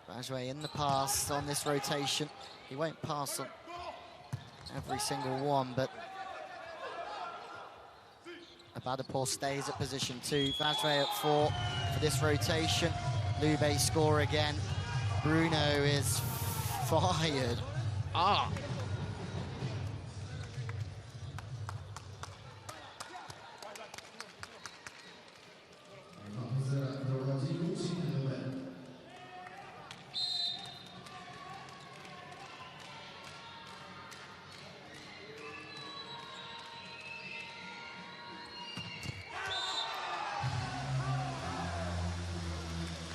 Bajwe in the pass on this rotation. He won't pass on every single one, but Abadapor stays at position 2. Vajwe at 4 for this rotation. Lube score again. Bruno is fired.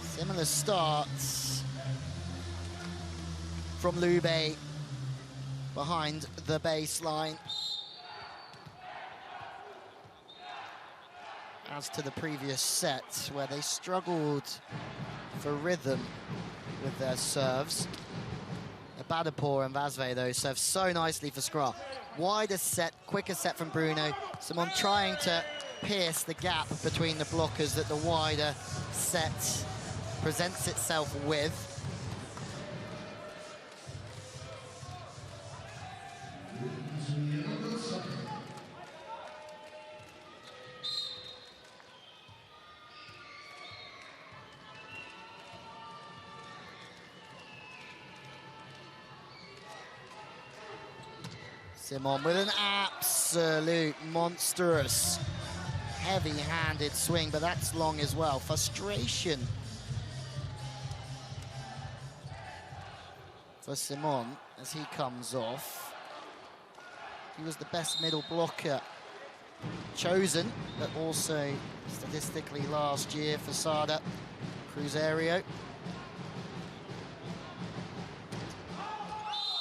Similar starts from Lube behind the baseline. As to the previous set, where they struggled for rhythm with their serves. Abadapor and Vajwe, though, serve so nicely for Skra. Wider set, quicker set from Bruno. Simon trying to pierce the gap between the blockers that the wider set presents itself with. Simon with an absolute monstrous, heavy-handed swing, but that's long as well. Frustration for Simon as he comes off. He was the best middle blocker chosen, but also statistically last year for Sada Cruzeiro.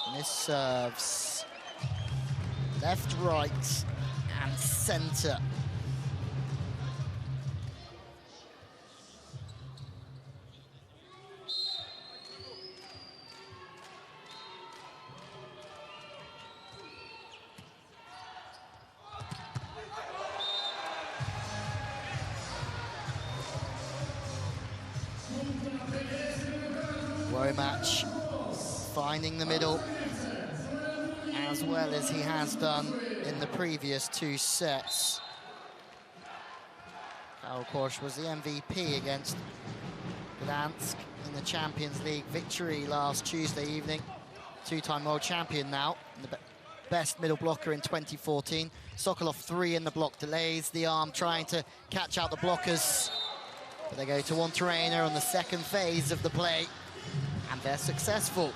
And this serves left, right, and centre. Womack finding the middle, as well as he has done in the previous 2 sets. Karl was the MVP against Gdansk in the Champions League victory last Tuesday evening. 2-time world champion now, and the best middle blocker in 2014. Sokolov 3 in the block, delays the arm, trying to catch out the blockers. But they go to Monterrey on the second phase of the play, and they're successful.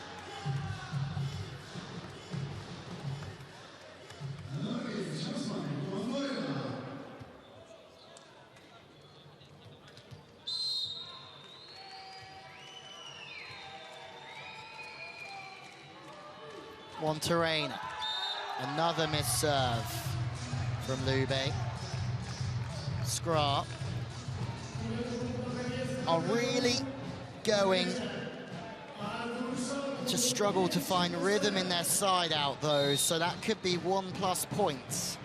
Monterrey, another miss serve from Lube. Skra are really going to struggle to find rhythm in their side out, though, so that could be 1+ points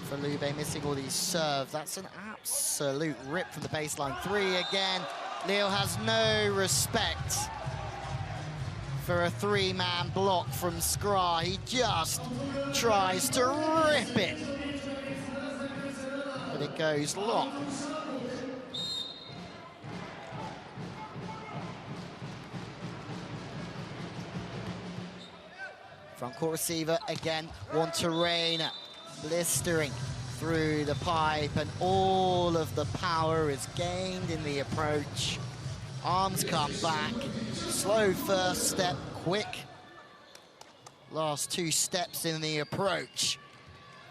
for Lube, missing all these serves. That's an absolute rip from the baseline. 3 again. Lille has no respect for a 3-man block from Skra. He just tries to rip it, but it goes long. Front court receiver again, Monterrey blistering through the pipe, and all of the power is gained in the approach. Arms come back, slow first step, quick last 2 steps in the approach,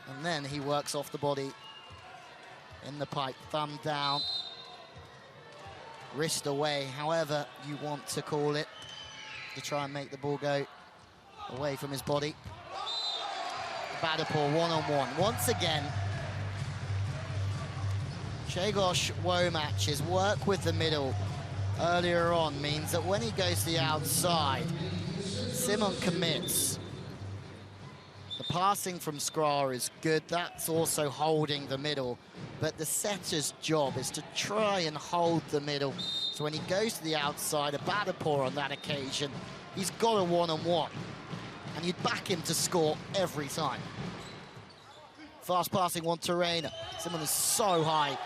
and then he works off the body In the pipe, thumb down. Wrist away, however you want to call it, to try and make the ball go away from his body. Badapor one-on-one. Once again, Grzegorz Łomacz work with the middle earlier on means that when he goes to the outside, Simon commits. The passing from Skra is good. That's also holding the middle. But the setter's job is to try and hold the middle. So when he goes to the outside, a Badapor on that occasion, he's got a one-on-one. And you'd back him to score every time. Fast passing one to Reina. Simon is so high.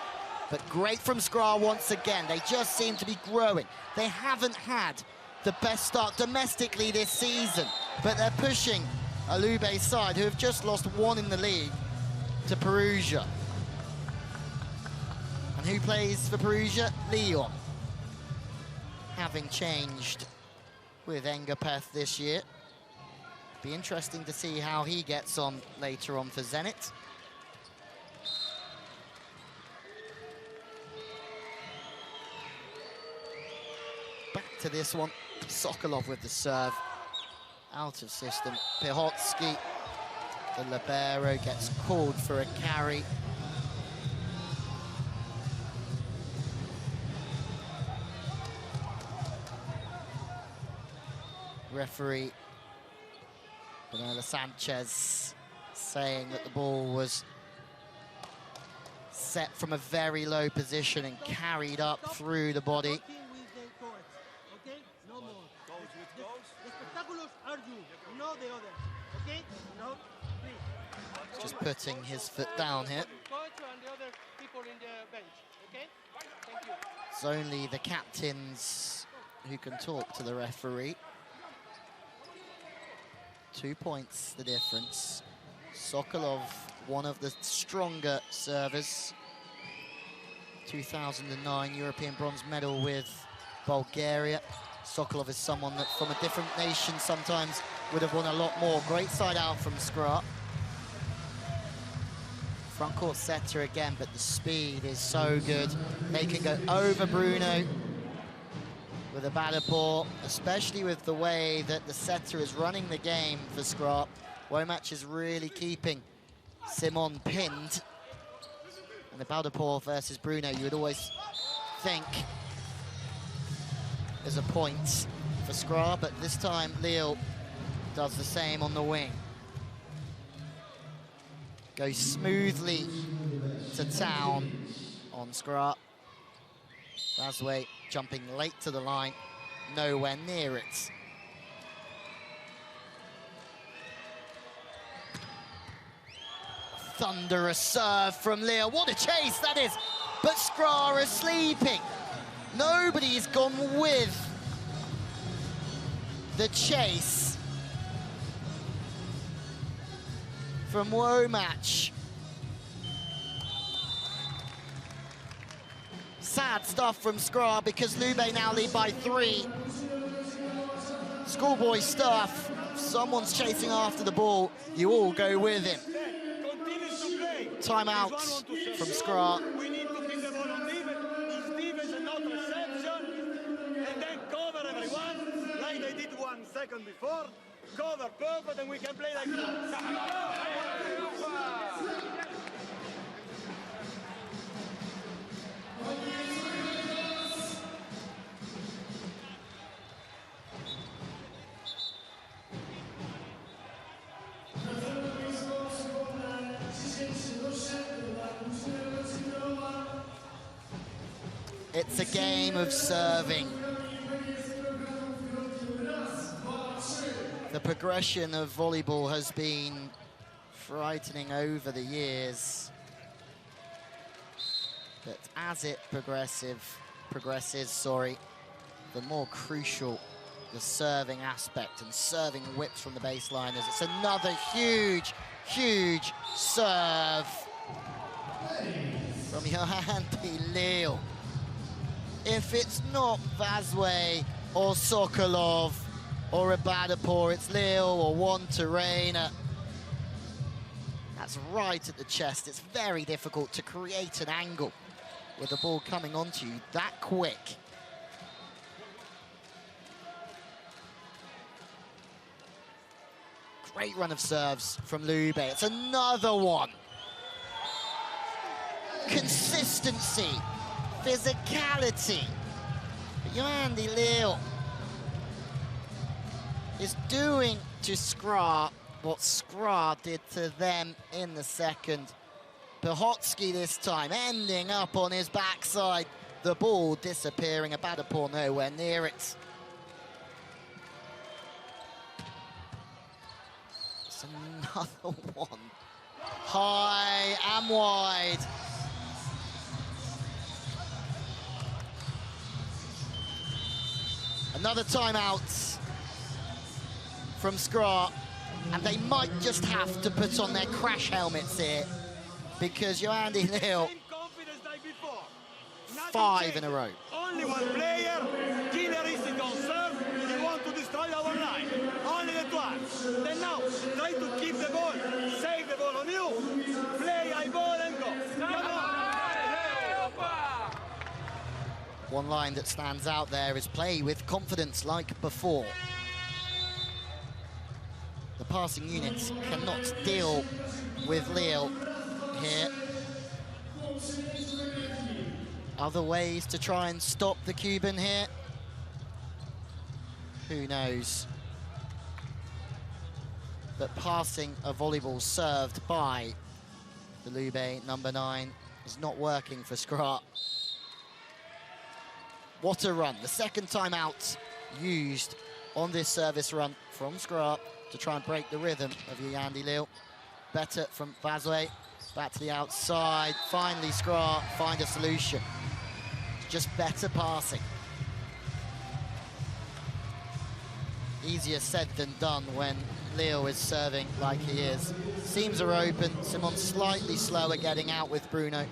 But great from Skra once again. They just seem to be growing. They haven't had the best start domestically this season. But they're pushing a Lube side who have just lost one in the league to Perugia. And who plays for Perugia? Leon. Having changed with Engapeth this year. Be interesting to see how he gets on later on for Zenit. Back to this one. Sokolov with the serve. Out of system. Pichotsky, the libero, gets called for a carry. Referee Bernardo Sanchez saying that the ball was set from a very low position and carried up through the body. Just putting his foot down here. It's only the captains who can talk to the referee. 2 points the difference. Sokolov, one of the stronger servers. 2009 European bronze medal with Bulgaria. Sokolov is someone that from a different nation sometimes would have won a lot more. Great side out from Skra. Front court setter again, but the speed is so good. They can go over Bruno with a Badapor, especially with the way that the setter is running the game for Skra. Łomacz is really keeping Simon pinned. And the Badapor versus Bruno, you would always think there's a point for Skra, but this time Lille does the same on the wing. Goes smoothly to town on Skra. Razwe jumping late to the line, nowhere near it. Thunderous serve from Lille. What a chase that is! But Skra are sleeping. Nobody's gone with the chase from Łomacz. Sad stuff from Skra because Lube now lead by 3. Schoolboy stuff. If someone's chasing after the ball, you all go with him. Timeout from Skra. We need to keep the ball on defense. It's defense and not reception. And then cover everyone, like they did 1 second before. Cover perfect, and we can play like that. It's a game of serving. The progression of volleyball has been frightening over the years. But as it progresses, the more crucial the serving aspect and serving whips from the baseline is. It's another huge, huge serve from Johan Lille. If it's not Razwe or Sokolov or a Badapor, it's Lille or one to Reina. That's right at the chest. It's very difficult to create an angle with the ball coming onto you that quick. Great run of serves from Lube. It's another one. Consistency, physicality. But Yoandy Leal is doing to Skra what Skra did to them in the second. Belchatow this time ending up on his backside. The ball disappearing, about a paw nowhere near it. It's another one. High and wide. Another timeout from Skra, and they might just have to put on their crash helmets here, because Yoandy Leal, 5 in a row. Only one player, killer is on serve, he wants to destroy our line. Only that one. Then now, try to keep the ball, save the ball on you, play high ball and go. Come on. One line that stands out there is play with confidence like before. The passing units cannot deal with Leal here. Other ways to try and stop the Cuban here? Who knows? But passing a volleyball served by the Lube number 9 is not working for Skra. What a run. The second time out used on this service run from Skra to try and break the rhythm of Yoandy Leal. Better from Volley, back to the outside. Finally, Skra find a solution. Just better passing. Easier said than done when Leal is serving like he is. Seams are open. Simon slightly slower getting out with Bruno.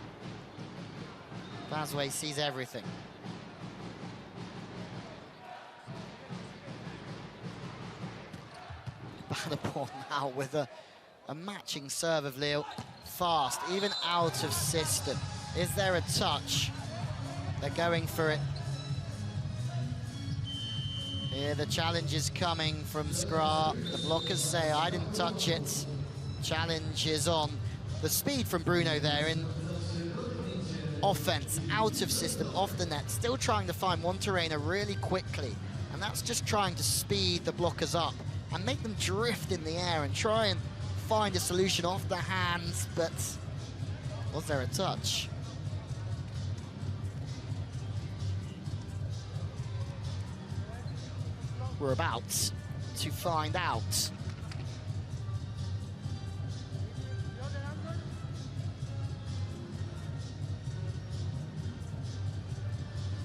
Volley sees everything. Volleyball now with a matching serve of Leal. Fast, even out of system. Is there a touch? They're going for it. Here the challenge is coming from Skra. The blockers say, I didn't touch it. Challenge is on. The speed from Bruno there in offense, out of system, off the net. Still trying to find Monterrey really quickly. And that's just trying to speed the blockers up and make them drift in the air and try and find a solution off the hands, but was there a touch? We're about to find out.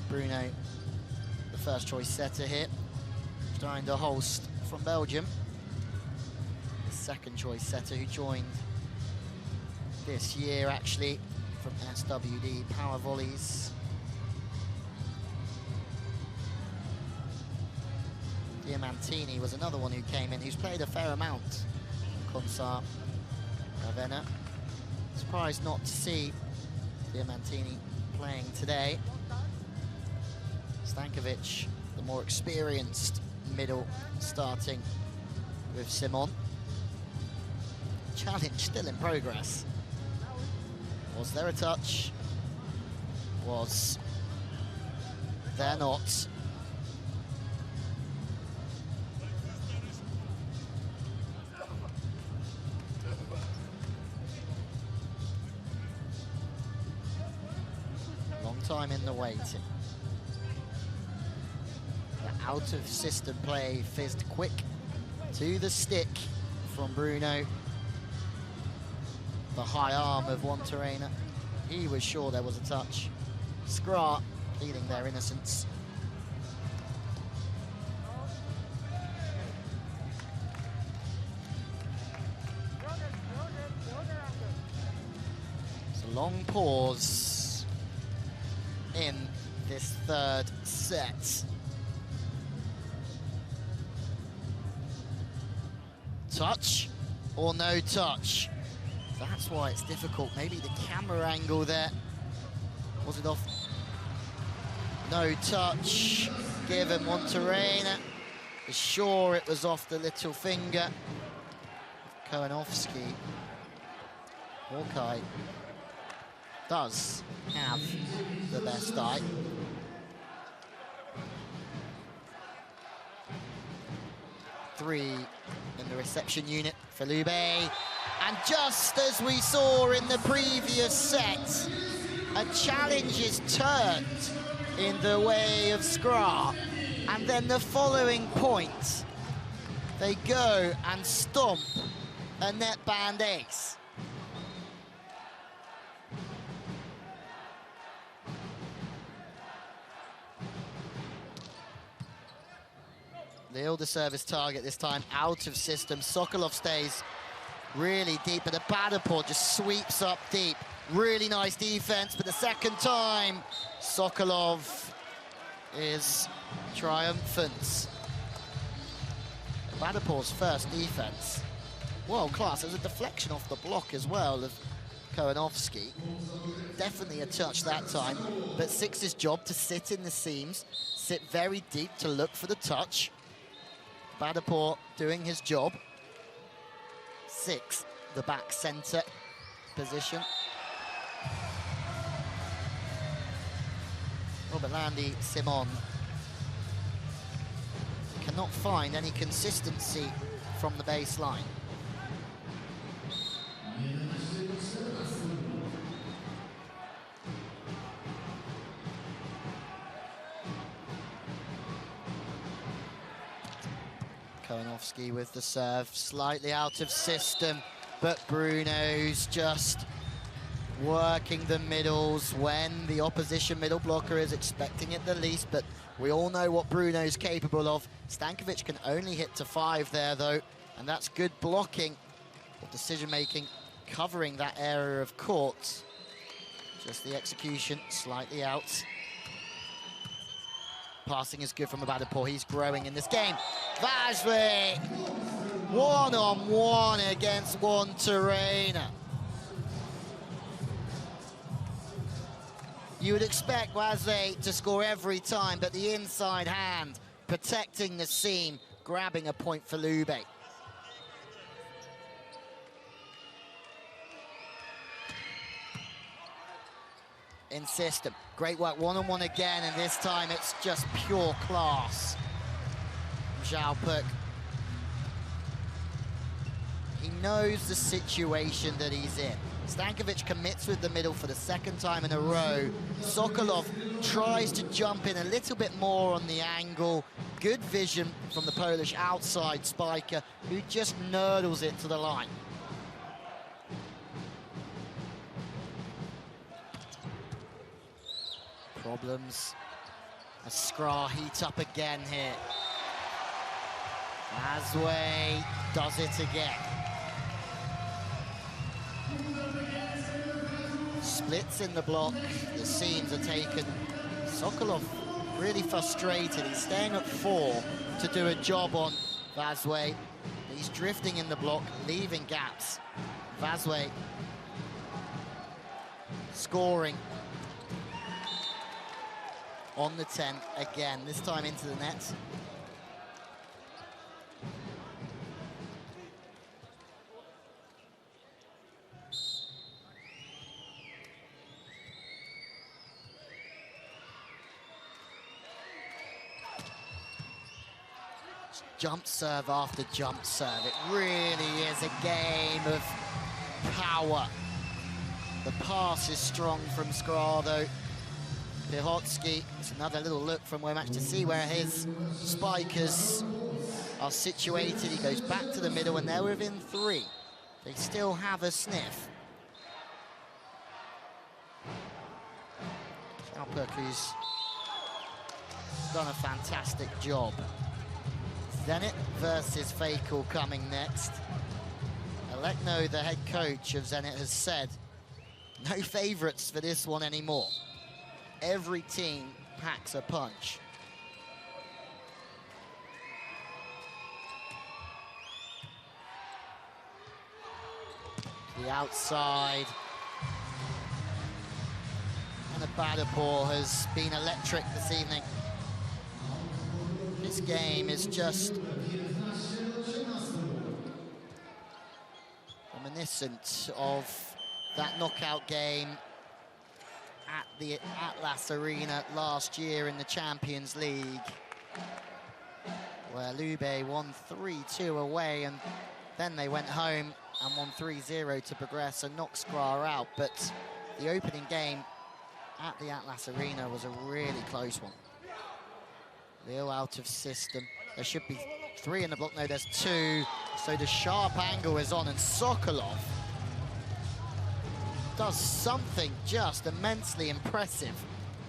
Bruno, the first choice setter here, Stein de Holst from Belgium. The second choice setter who joined this year actually from SWD Power Volleys. Diamantini was another one who came in, who's played a fair amount in Consart Ravenna. Surprised not to see Diamantini playing today. Stankovic, the more experienced middle, starting with Simon. Challenge still in progress. Was there a touch? Was there not? Long time in the waiting. The out of system play fizzed quick to the stick from Bruno. The high arm of Juantorena. He was sure there was a touch. Skra pleading their innocence. It's a long pause in this third set. Touch or no touch? That's why it's difficult. Maybe the camera angle there. Was it off? No touch given Monterena. Was sure it was off the little finger. Kowanowski. Hawkeye does have the best eye. Three in the reception unit for Lube. And just as we saw in the previous set, a challenge is turned in the way of Skra. And then the following point, they go and stomp a net band ace. Lille, the service target this time, out of system. Sokolov stays really deep, but Abadapor just sweeps up deep. Really nice defense, but the second time, Sokolov is triumphant. Abadapor's first defense, world class. There's a deflection off the block as well of Kowanowski. Definitely a touch that time, but Six's job to sit in the seams, sit very deep to look for the touch. Abadapor doing his job. Six, the back centre position. Robert Landy, Simon cannot find any consistency from the baseline. Kowanowski with the serve, slightly out of system, but Bruno's just working the middles when the opposition middle blocker is expecting it the least, but we all know what Bruno's capable of. Stankovic can only hit to 5 there, though, and that's good blocking or decision-making, covering that area of court. Just the execution slightly out. Passing is good from Abadapor. He's growing in this game. Vazley, one-on-one against Monterena. You would expect Vazley to score every time, but the inside hand, protecting the seam, grabbing a point for Lube. In system, great work, one-on-one again, and this time it's just pure class. Zhao Puk. He knows the situation that he's in. Stankovic commits with the middle for the second time in a row. Sokolov tries to jump in a little bit more on the angle. Good vision from the Polish outside spiker, who just nurdles it to the line. Problems as Skra heat up again here. Azwe does it again. Splits in the block, the seams are taken. Sokolov really frustrated. He's staying at 4 to do a job on Vazwe. He's drifting in the block, leaving gaps. Vazwe scoring on the 10 again, this time into the net. Jump serve after jump serve. It really is a game of power. The pass is strong from Skra, though. Pihotsky, it's another little look from Womack to see where his spikers are situated. He goes back to the middle, and they're within 3. They still have a sniff. Alpuk, who's done a fantastic job. Zenit versus Fakel coming next. Alekno, the head coach of Zenit, has said no favourites for this one anymore. Every team packs a punch. The outside. And Belchatow has been electric this evening. This game is just reminiscent of that knockout game at the Atlas Arena last year in the Champions League, where Lube won 3-2 away, and then they went home and won 3-0 to progress and knock Skra out. But the opening game at the Atlas Arena was a really close one. Lille out of system. There should be 3 in the block. No, there's 2. So the sharp angle is on, and Sokolov does something just immensely impressive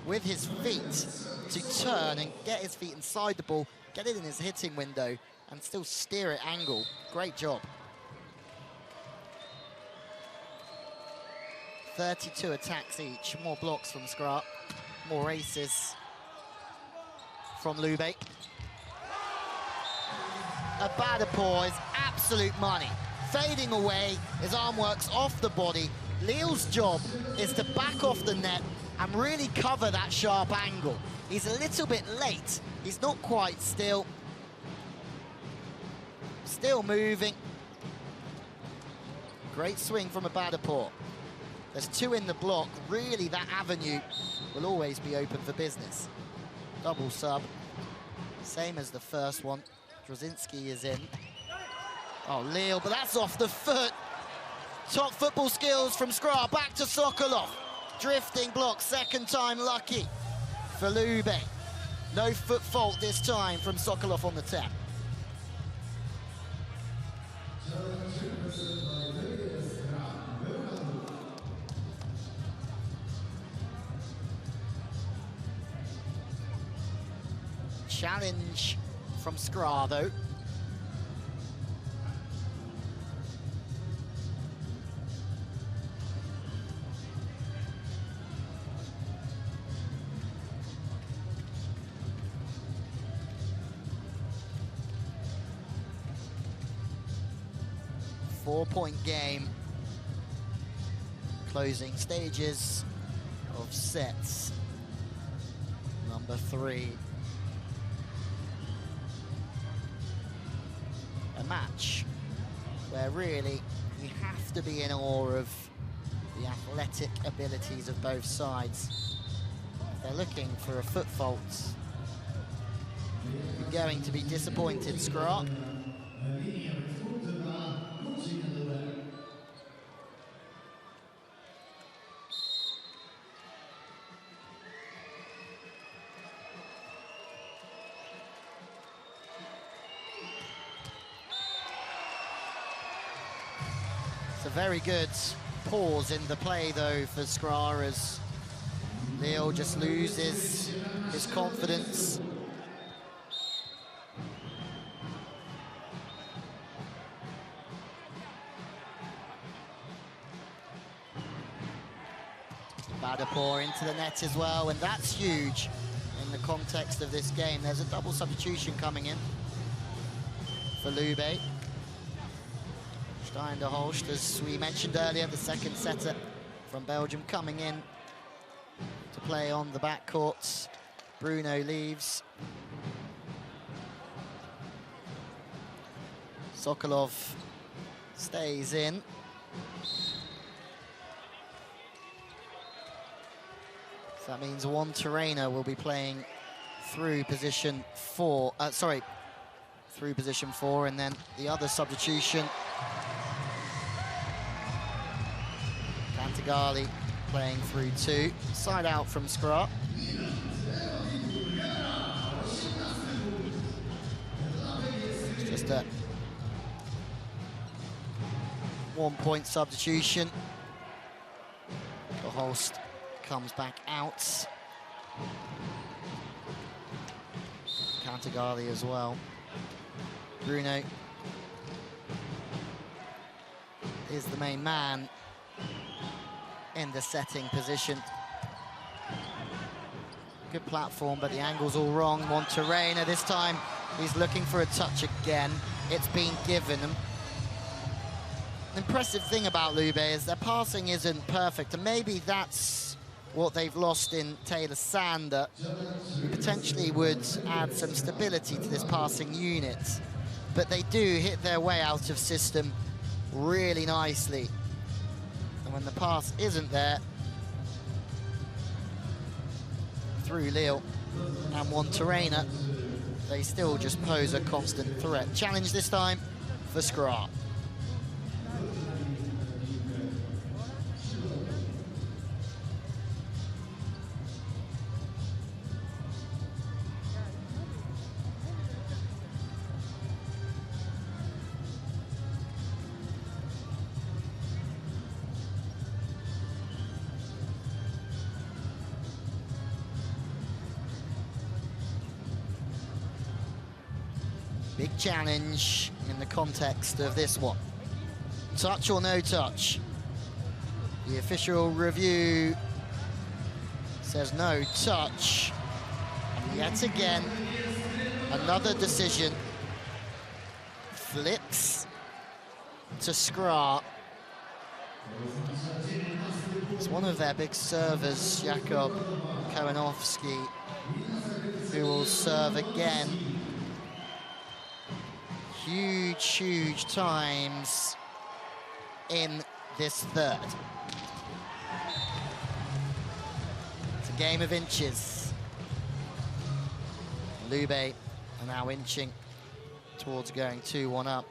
with his feet to turn and get his feet inside the ball, get it in his hitting window, and still steer it angle. Great job. 32 attacks each, more blocks from Skra, more aces from Lube. Belchatow is absolute money. Fading away, his arm works off the body. Lille's job is to back off the net and really cover that sharp angle. He's a little bit late. He's not quite still. Still moving. Great swing from Belchatow. There's 2 in the block. Really, that avenue will always be open for business. Double sub. Same as the first one. Drozinski is in. Oh, Lille, but that's off the foot. Top football skills from Skra. Back to Sokolov. Drifting block, second time lucky for Lube. No foot fault this time from Sokolov on the tap. Challenge from Skra, though. Four-point game. Closing stages of sets. Number 3. A match where really you have to be in awe of the athletic abilities of both sides. If they're looking for a foot fault, you're going to be disappointed, Skra. It's a very good pause in the play, though, for Skra, as Lille just loses his confidence. Belchatow into the net as well, and that's huge in the context of this game. There's a double substitution coming in for Lube. Steinderholst, as we mentioned earlier, the second setter from Belgium, coming in to play on the backcourt. Bruno leaves. Sokolov stays in. So that means one Terrainer will be playing through position 4. Through position 4, and then the other substitution. Cantagalli playing through 2. Side out from Skra. It's just a 1-point substitution. The host comes back out. Cantagalli as well. Bruno is the main man in the setting position. Good platform, but the angle's all wrong. Monterrey, this time he's looking for a touch again. It's been given him. impressive thing about Lube is their passing isn't perfect, and maybe that's what they've lost in Taylor Sander, who potentially would add some stability to this passing unit. But they do hit their way out of system really nicely. And when the pass isn't there, through Lille and Monterena, they still just pose a constant threat. Challenge this time for Skra. Big challenge in the context of this one. Touch or no touch? The official review says no touch. And yet again, another decision flips to Skra. It's one of their big servers, Jakub Kowanowski, who will serve again. Huge, huge times in this third. It's a game of inches. Lube are now inching towards going 2-1 up.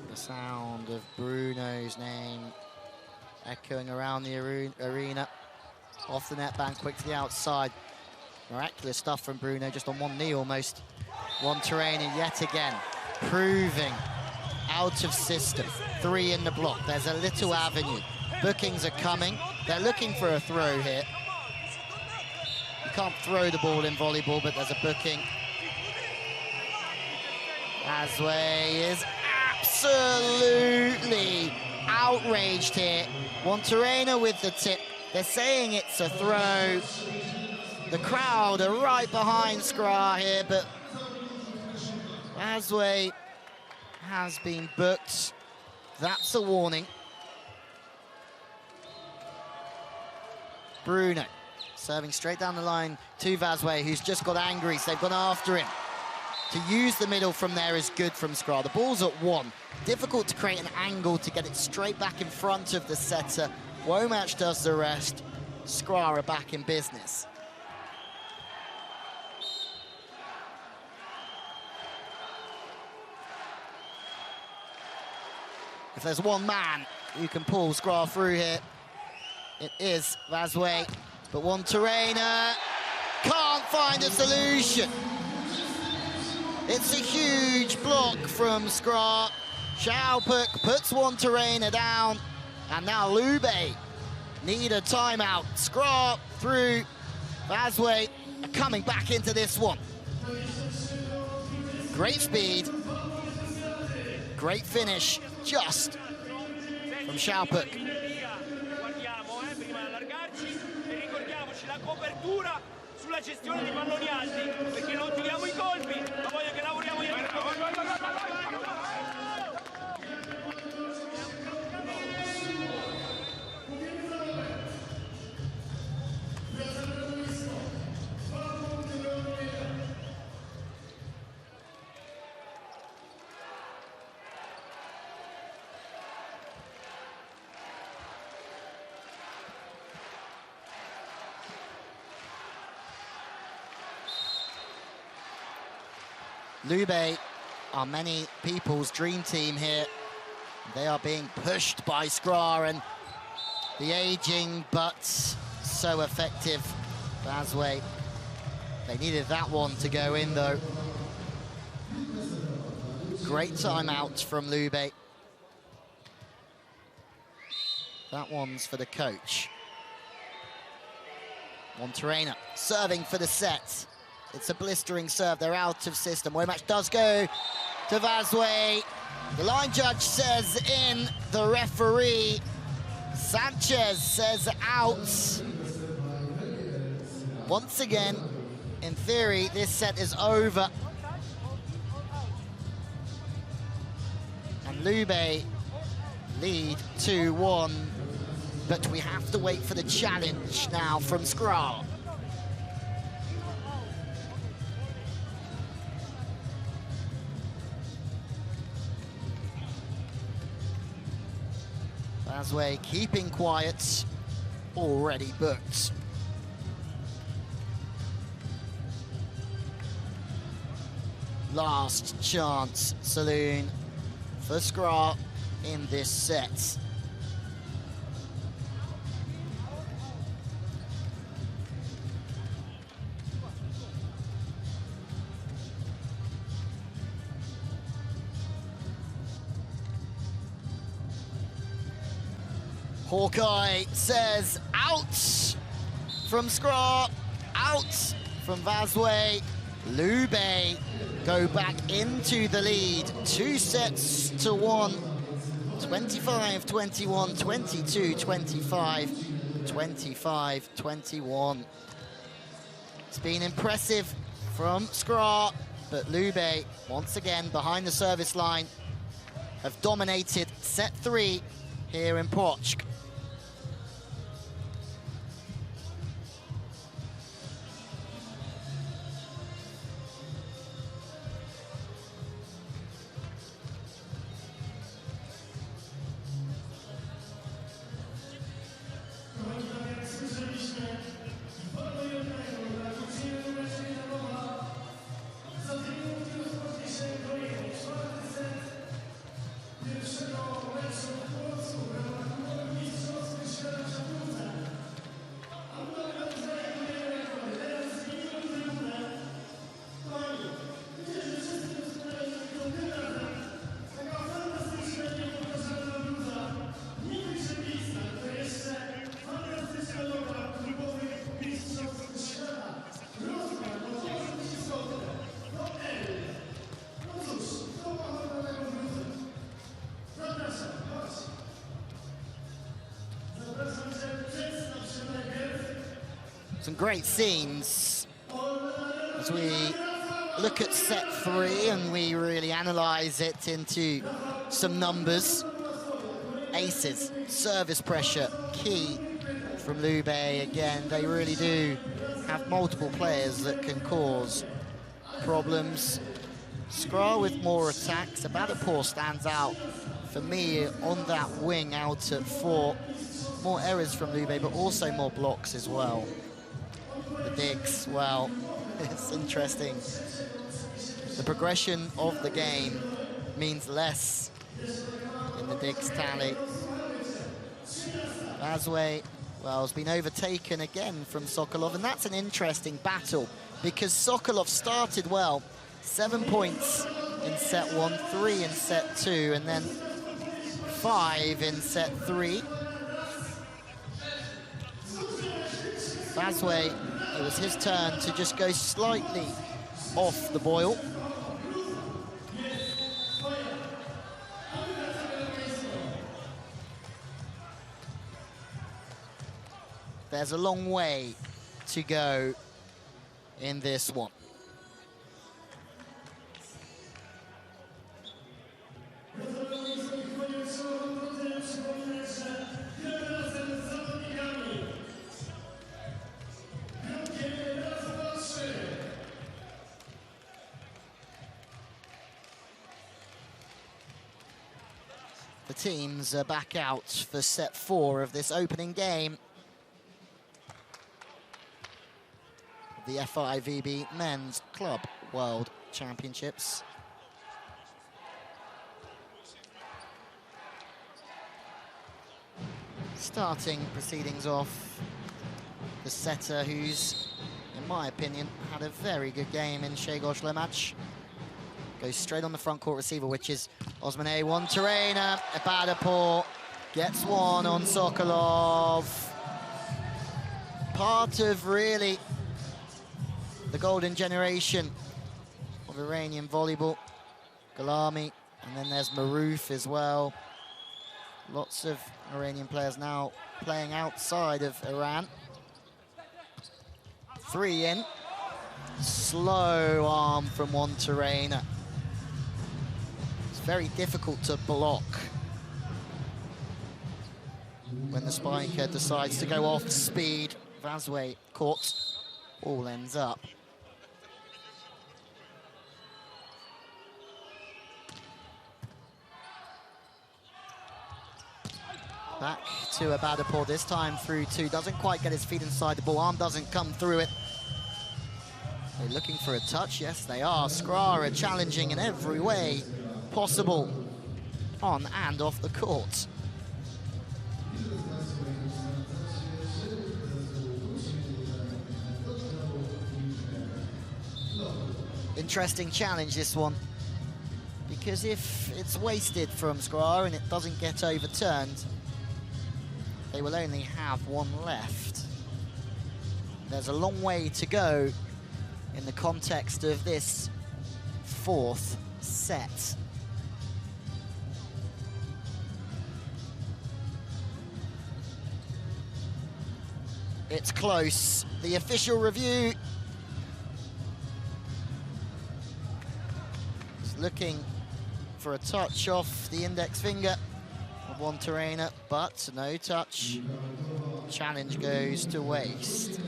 The sound of Bruno's name echoing around the arena. Off the net bank, quick to the outside. Miraculous stuff from Bruno, just on one knee almost. Monterena yet again, proving out of system. 3 in the block, there's a little avenue. Bookings are coming, they're looking for a throw here. You can't throw the ball in volleyball, but there's a booking. Azwe is absolutely outraged here. Monterena with the tip, they're saying it's a throw. The crowd are right behind Skra here, but Azwe has been booked. That's a warning. Bruno serving straight down the line to Vazwe, who's just got angry, so they've gone after him. To use the middle from there is good from Skra. The ball's at 1. Difficult to create an angle to get it straight back in front of the setter. Womack does the rest. Skra are back in business. If there's one man who can pull Skra through here, it is Vazwe. But Monterena can't find a solution. It's a huge block from Skra. Schaupuk puts Monterena down, and now Lube need a timeout. Skra through. Vazwe coming back into this one. Great speed. Great finish, just from Schaupuk. Sulla gestione dei palloni alti, perché non tiriamo i colpi, ma voglio che lavoriamo io. Lube are many people's dream team here. They are being pushed by Skra, and the aging but so effective Vazwe. They needed that one to go in though. Great timeout from Lube. That one's for the coach. Monterena serving for the set. It's a blistering serve, they're out of system. Womack does go to Vazwe. The line judge says in, the referee, Sanchez, says out. Once again, in theory, this set is over. And Lube lead 2-1, but we have to wait for the challenge now from Skra. Vasway keeping quiet, already booked. Last chance saloon for Skra in this set. Hawkeye says out from Skra, out from Vasway. Lube go back into the lead, 2-1. 25-21, 22-25, 25-21. It's been impressive from Skra, but Lube, once again behind the service line, have dominated set 3 here in Płock. Some great scenes as we look at set 3 and we really analyze it into some numbers. Aces, service pressure, key from Lube. Again, they really do have multiple players that can cause problems. Skra with more attacks. Abadapur stands out for me on that wing out at 4. More errors from Lube, but also more blocks as well. The digs, well, it's interesting. The progression of the game means less in the digs tally. Vasway, well, has been overtaken again from Sokolov, and that's an interesting battle because Sokolov started well. 7 points in set 1, 3 in set 2, and then 5 in set 3. Vasway, it was his turn to just go slightly off the boil. There's a long way to go in this one. The teams are back out for set 4 of this opening game. The FIVB Men's Club World Championships. Starting proceedings off, the setter who's, in my opinion, had a very good game in Grzegorz Lemacz. Goes straight on the front court receiver, which is Osman A. One Terena. Abadapur gets one on Sokolov. Part of really the golden generation of Iranian volleyball. Galami, and then there's Maruf as well. Lots of Iranian players now playing outside of Iran. 3 in. Slow arm from One Terena. very difficult to block when the spiker decides to go off speed. Vazway caught, all ends up. Back to Belchatow, this time through two. Doesn't quite get his feet inside the ball. Arm doesn't come through it. They're looking for a touch. Yes, they are. Skra are challenging in every way possible on and off the court. Interesting challenge, this one. Because if it's wasted from Skra and it doesn't get overturned, they will only have one left. There's a long way to go in the context of this fourth set. It's close. The official review is looking for a touch off the index finger of one trainer, but no touch. Challenge goes to waste.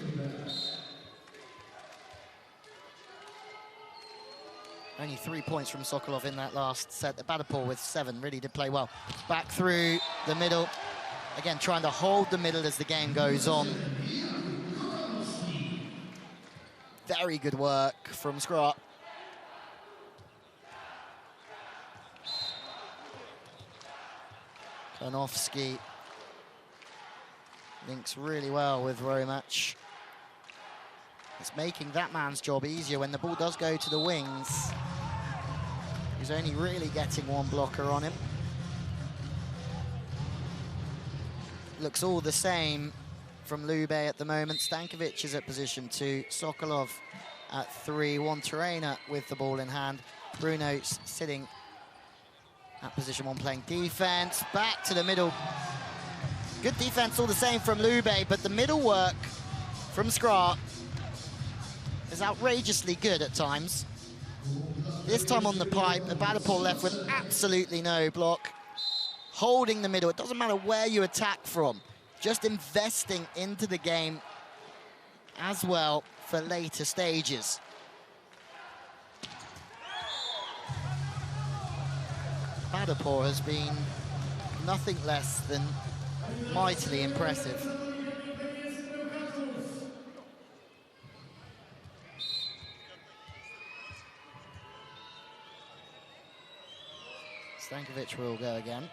Only 3 points from Sokolov in that last set. The Belchatow with 7 really did play well. Back through the middle. Again, trying to hold the middle as the game goes on. Very good work from Skra. Konofsky links really well with Romach. It's making that man's job easier when the ball does go to the wings. He's only really getting one blocker on him. Looks all the same from Lube at the moment. Stankovic is at position 2, Sokolov at 3, one trainer with the ball in hand. Bruno's sitting at position 1 playing defense. Back to the middle. Good defense all the same from Lube, but the middle work from Skra is outrageously good at times. This time on the pipe, the Belchatow left with absolutely no block. Holding the middle, it doesn't matter where you attack from, just investing into the game as well for later stages. Belchatow has been nothing less than mightily impressive. Stankovic will go again.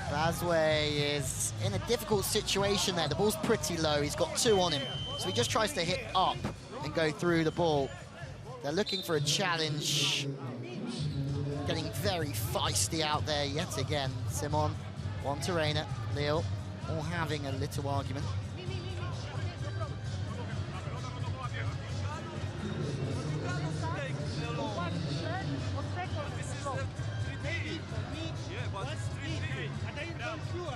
Vazway is in a difficult situation there. The ball's pretty low. He's got 2 on him. So he just tries to hit up and go through the ball. They're looking for a challenge. Getting very feisty out there yet again. Simon, one trainer, Leo, all having a little argument.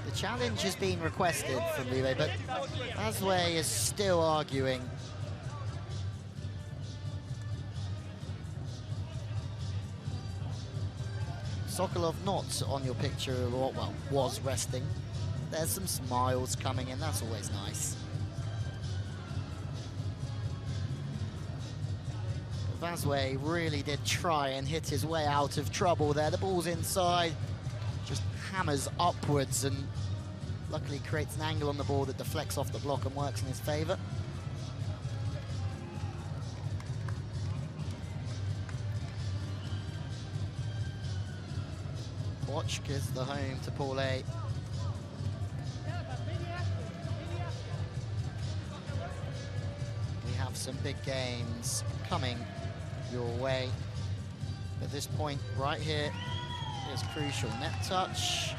The challenge has been requested from Lube, but Vazway is still arguing. Sokolov not on your picture, well, was resting. There's some smiles coming in, that's always nice. Vazway really did try and hit his way out of trouble there. The ball's inside, just hammers upwards and luckily creates an angle on the ball that deflects off the block and works in his favor. Bochka's the home to Paul A. We have some big games coming your way. At this point right here is crucial. Net touch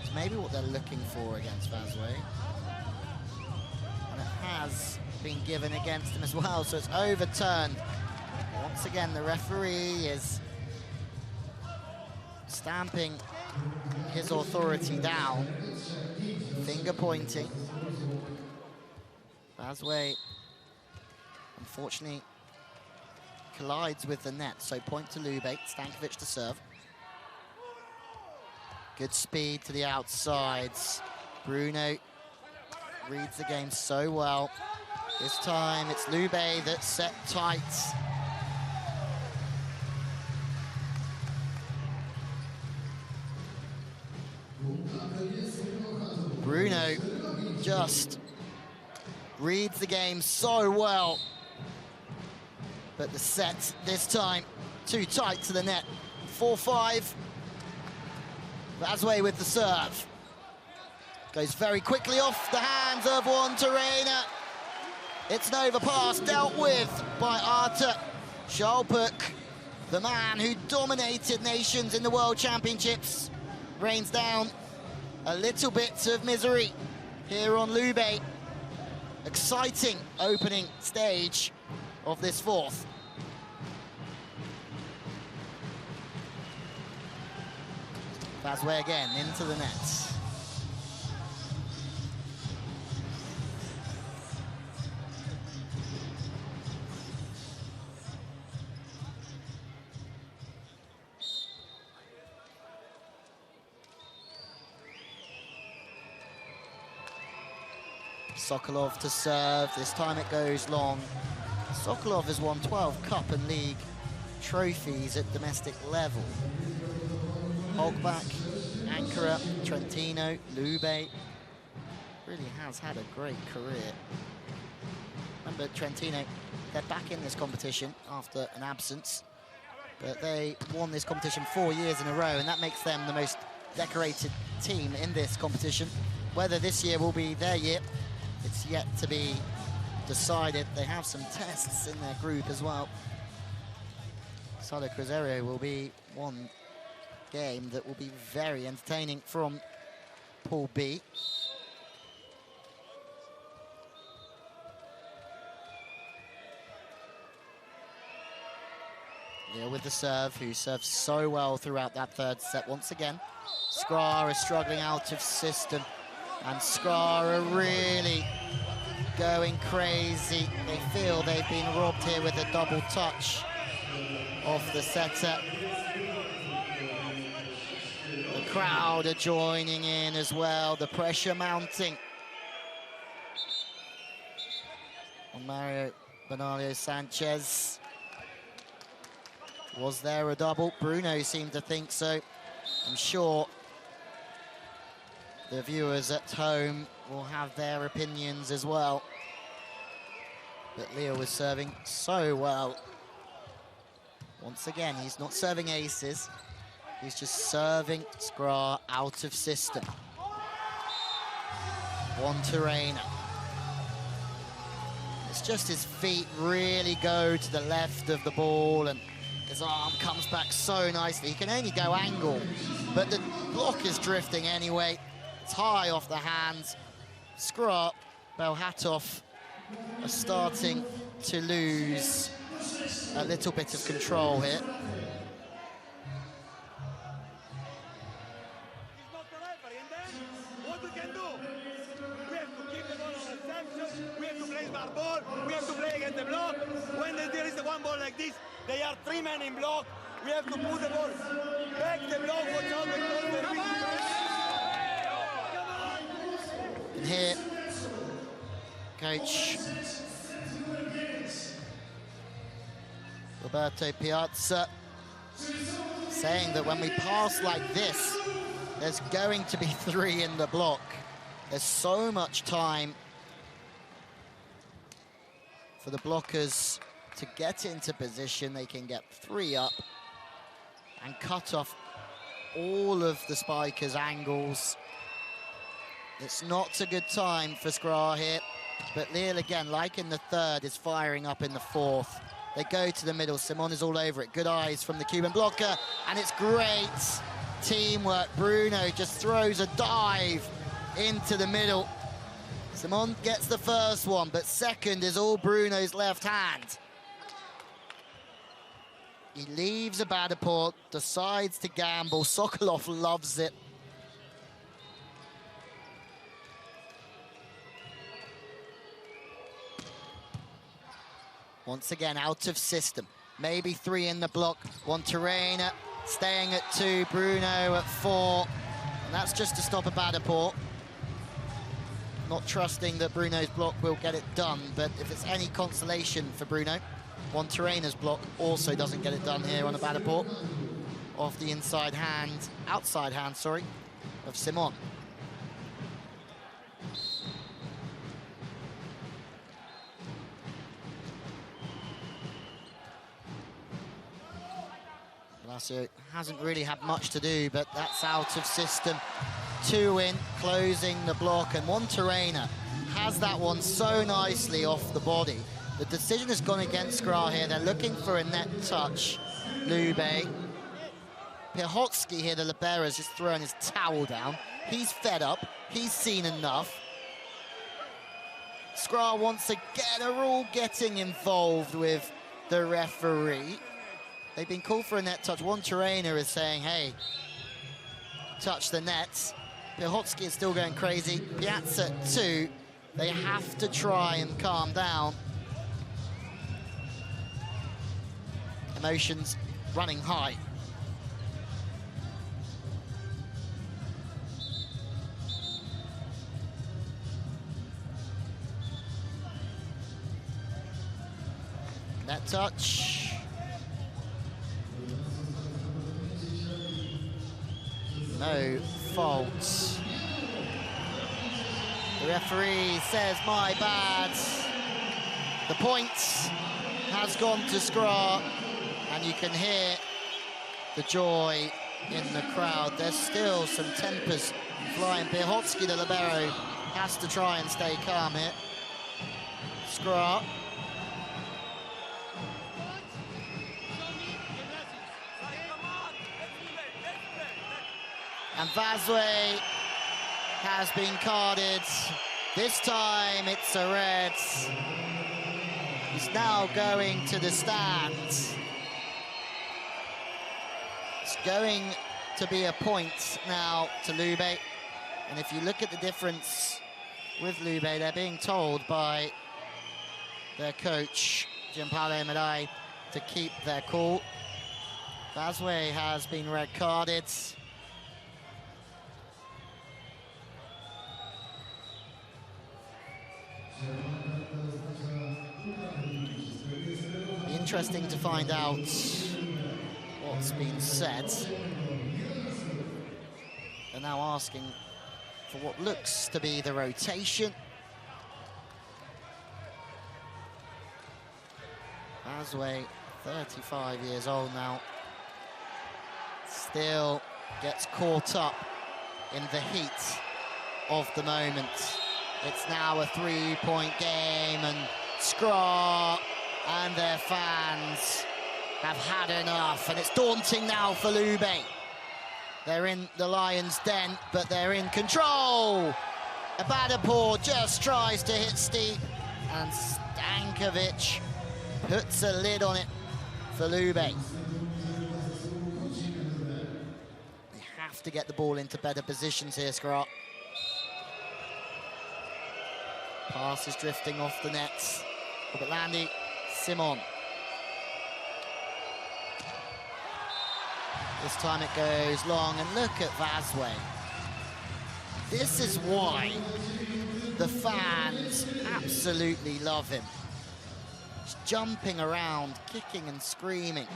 is maybe what they're looking for against Vazway. And it has been given against him as well, so it's overturned. Once again, the referee is stamping his authority down, finger pointing. Vazway Unfortunately, collides with the net, so point to Lube. Stankovic to serve. Good speed to the outsides. Bruno reads the game so well. This time it's Lube that's set tight. Bruno just reads the game so well. But the set this time too tight to the net. 4-5. Vasway with the serve. Goes very quickly off the hands of Terena. It's an overpass dealt with by Artur Schalpuk, the man who dominated nations in the World Championships. Rains down a little bit of misery here on Lube. Exciting opening stage of this fourth. Vasway again into the net. Sokolov to serve. This time it goes long. Sokolov has won 12 cup and league trophies at domestic level. Hogbach, Ankara, Trentino, Lube. Really has had a great career. Remember Trentino, they're back in this competition after an absence, but they won this competition 4 years in a row, and that makes them the most decorated team in this competition. Whether this year will be their year, it's yet to be decided. They have some tests in their group as well. Salo Cruzeiro will be one game that will be very entertaining from Pool B. Neil with the serve, who serves so well throughout that third set once again. Skra is struggling out of system, and Skra are really going crazy. They feel they've been robbed here with a double touch of the setter. The crowd are joining in as well, the pressure mounting on Mario Bernardo Sanchez. Was there a double? Bruno seemed to think so. I'm sure the viewers at home will have their opinions as well. But Leo was serving so well. Once again, he's not serving aces. He's just serving Skra out of system. Terena. It's just his feet really go to the left of the ball, and his arm comes back so nicely. He can only go angle, but the block is drifting anyway. It's high off the hands. Skra Belchatow are starting to lose a little bit of control here. We have to play against the block. When there is one ball like this, they are 3 men in block. We have to put the ball back the block. Watch out the And here, coach Roberto Piazza saying that when we pass like this, there's going to be 3 in the block. There's so much time for the blockers to get into position. They can get 3 up and cut off all of the spikers' angles. It's not a good time for Skra here, but Lille again, like in the third, is firing up in the fourth. They go to the middle. Simon is all over it. Good eyes from the Cuban blocker, and it's great teamwork. Bruno just throws a dive into the middle. Simon gets the first one, but second is all Bruno's left hand. He leaves a Badaport, decides to gamble. Sokolov loves it. Once again, out of system. Maybe 3 in the block. Monterena staying at 2, Bruno at 4. And that's just to stop a Badaport. Not trusting that Bruno's block will get it done, but if it's any consolation for Bruno, Monterena's block also doesn't get it done here on a Badaport. Off the outside hand, sorry, of Simon. Palacio hasn't really had much to do, but that's out of system. 2 in, closing the block, and Monterena has that one so nicely off the body. The decision has gone against Skra here. They're looking for a net touch. Lube. Piechocki here, the libero, has just thrown his towel down. He's fed up. He's seen enough. Skra once again are all getting involved with the referee. They've been called for a net touch. Monterena is saying, hey, touch the nets. Piechocki is still going crazy. Piazza 2. They have to try and calm down. Emotions running high. Net touch. No fault. The referee says, my bad. The point has gone to Skra, and you can hear the joy in the crowd. There's still some tempers flying. Piechocki, the libero, has to try and stay calm here. Skra. And Vazwe has been carded. This time it's a red. He's now going to the stands. It's going to be a point now to Lube. And if you look at the difference with Lube, they're being told by their coach, Gianpaolo Medai, to keep their cool. Vazwe has been red carded. Be interesting to find out what's been said. They're now asking for what looks to be the rotation. Vazwe, 35 years old now, still gets caught up in the heat of the moment. It's now a 3-point game, and Skra and their fans have had enough, and it's daunting now for Lube. They're in the lion's den, but they're in control. Badaport just tries to hit Steep, and Stankovic puts a lid on it for Lube. They have to get the ball into better positions here, Skra. Pass is drifting off the nets. Robert Landy, Simon. This time it goes long, and look at Vazwe. This is why the fans absolutely love him. He's jumping around, kicking and screaming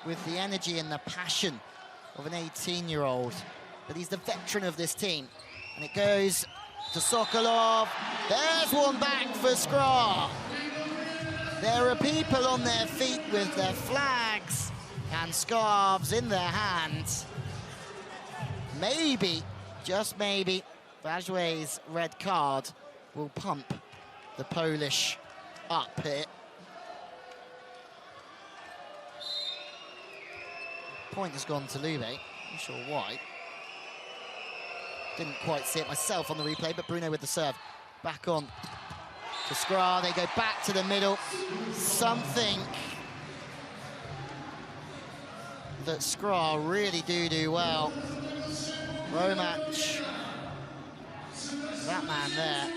with the energy and the passion of an 18-year-old. But he's the veteran of this team. And it goes to Sokolov. There's one back for Skra. There are people on their feet with their flags and scarves in their hands. Maybe, just maybe, Vazwe's red card will pump the Polish up here. Point has gone to Lube. Not sure why. Didn't quite see it myself on the replay, but Bruno with the serve. Back on to Skra. They go back to the middle. Something that Skra really do well. Romach, that man there.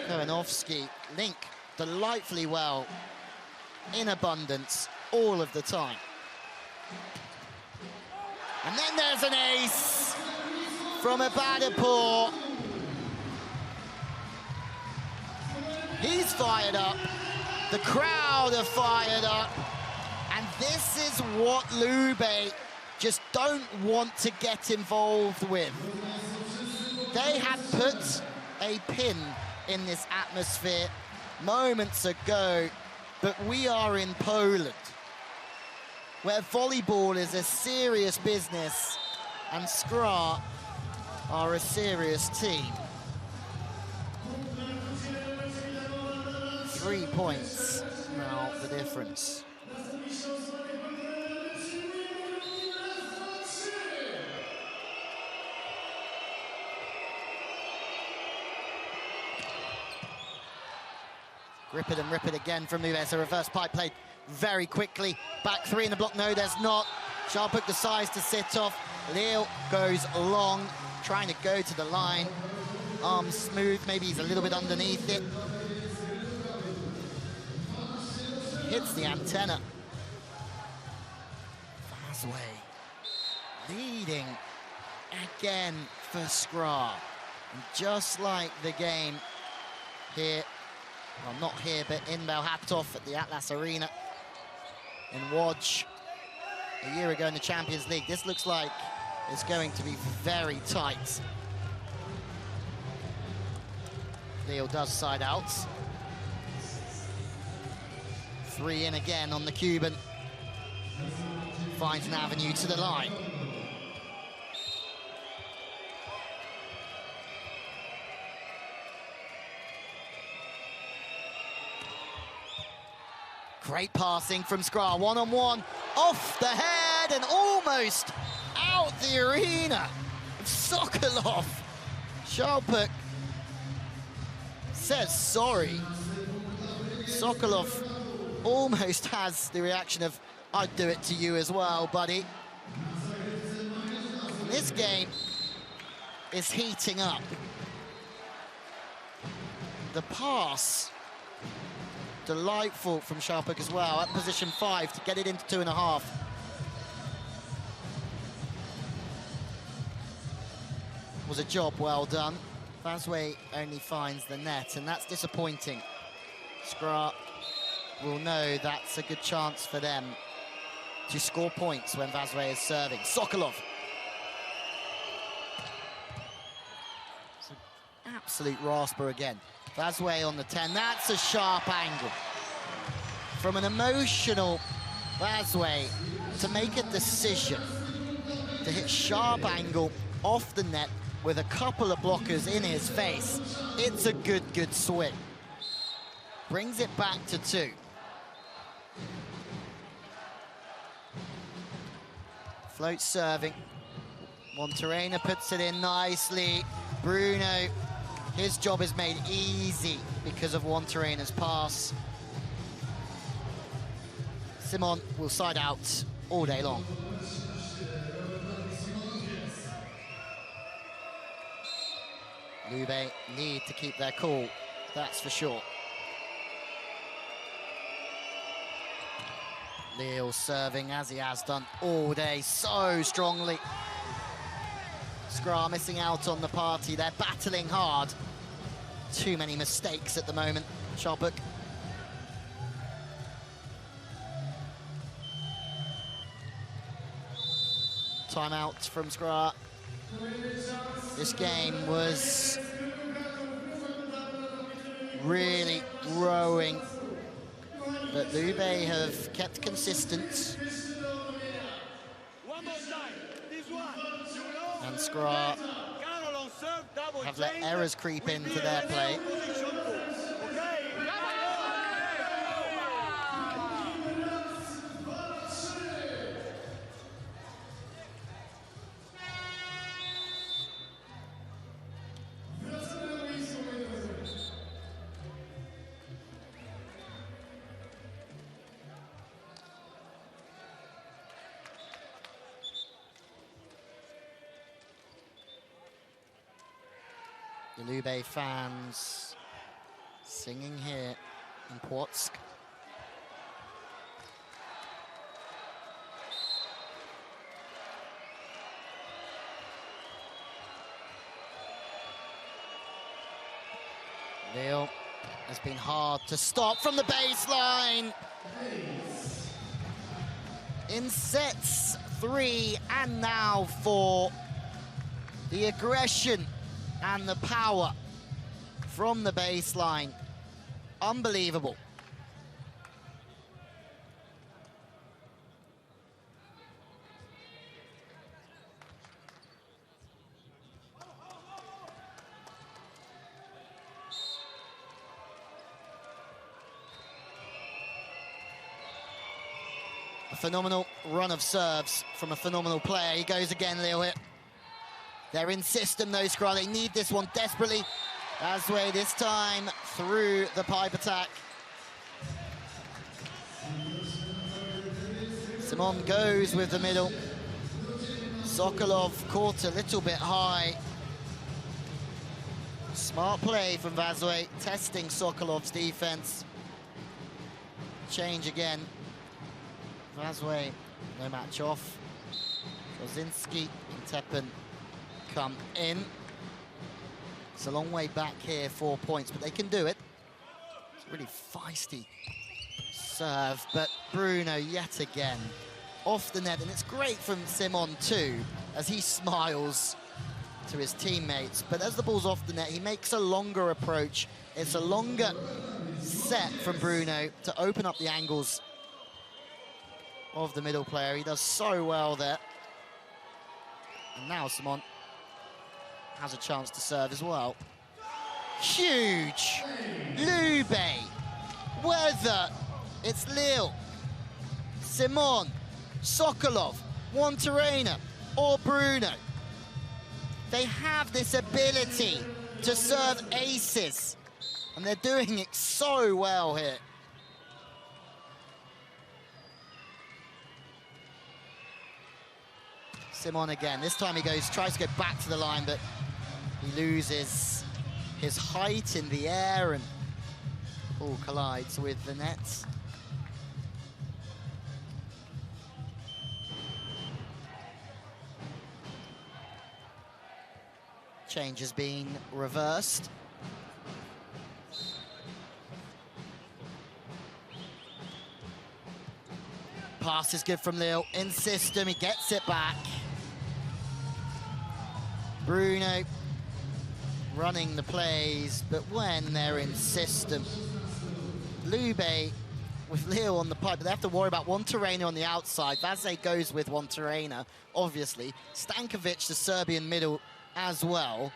Kowanovski, link delightfully well, in abundance, all of the time. And then there's an ace from Belchatow. He's fired up. The crowd are fired up. And this is what Lube just don't want to get involved with. They had put a pin in this atmosphere moments ago, but we are in Poland, where volleyball is a serious business and Skra are a serious team. 3 points now the difference. Grip it and rip it again from Lube. It's a reverse pipe played very quickly. Back three in the block. No, there's not. Sharpuk decides to sit off. Leo goes long, trying to go to the line. Arms smooth. Maybe he's a little bit underneath it. Hits the antenna. Vasway leading again for Skra. And just like the game here, well, not here, but in Belchatow at the Atlas Arena in Łódź a year ago in the Champions League. This looks like it's going to be very tight. Leo does side out. 3 in again on the Cuban. Finds an avenue to the line. Great passing from Skra, one-on-one, off the head and almost out the arena. Sokolov. Sharpuk says sorry. Sokolov almost has the reaction of, I'd do it to you as well, buddy. This game is heating up. The pass, delightful from Sharpuk as well, at position 5 to get it into 2.5. Was a job well done. Vasway only finds the net, and that's disappointing. Skra will know that's a good chance for them to score points when Vasway is serving. Sokolov. It's an absolute rasper again. Vasway on the 10, that's a sharp angle. From an emotional Vasway to make a decision to hit sharp angle off the net with a couple of blockers in his face, it's a good swing. Brings it back to 2. Float serving. Monterena puts it in nicely. Bruno, his job is made easy because of Monterena's pass. Simon will side out all day long. Lube need to keep their cool, that's for sure. Leo serving as he has done all day, so strongly. Skra missing out on the party, they're battling hard. Too many mistakes at the moment, Sharpuk. Timeout from Skra. This game was really growing, but Lube have kept consistent. And Skra have let errors creep into their play. The Lube fans singing here in Płotsk. Lille has been hard to stop from the baseline. In sets 3 and now 4, the aggression and the power from the baseline, unbelievable. A phenomenal run of serves from a phenomenal player. He goes again, Lille here. They're in system though, Skra. They need this one desperately. Vazway this time through the pipe attack. Simon goes with the middle. Sokolov caught a little bit high. Smart play from Vazway, testing Sokolov's defense. Change again. Vazway, no match off. Kozinski and Teppen come in. It's a long way back here, 4 points, but they can do it. It's a really feisty serve, but Bruno yet again off the net, and it's great from Simon too, as he smiles to his teammates. But as the ball's off the net, he makes a longer approach. It's a longer set from Bruno to open up the angles of the middle player. He does so well there. And now Simon has a chance to serve as well. Huge! Lube! Whether it's Lille, Simon, Sokolov, Wantarena or Bruno, they have this ability to serve aces, and they're doing it so well here. Simon again. This time he tries to go back to the line, but he loses his height in the air and ball collides with the net. Change has been reversed. Pass is good from Lille. In system, he gets it back. Bruno running the plays, but when they're in system, Lube with Lille on the pipe, but they have to worry about Wantarena on the outside. Vazway goes with Wantarena, obviously. Stankovic, the Serbian middle, as well.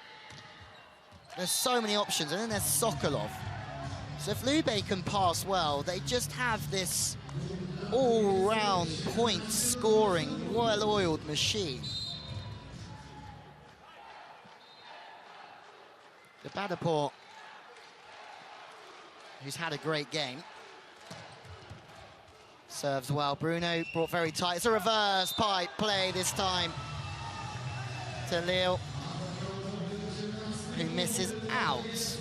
There's so many options, and then there's Sokolov. So if Lube can pass well, they just have this all-round point-scoring, well-oiled machine. The Badaport, who's had a great game, serves well. Bruno brought very tight. It's a reverse pipe play this time to Lille, who misses out.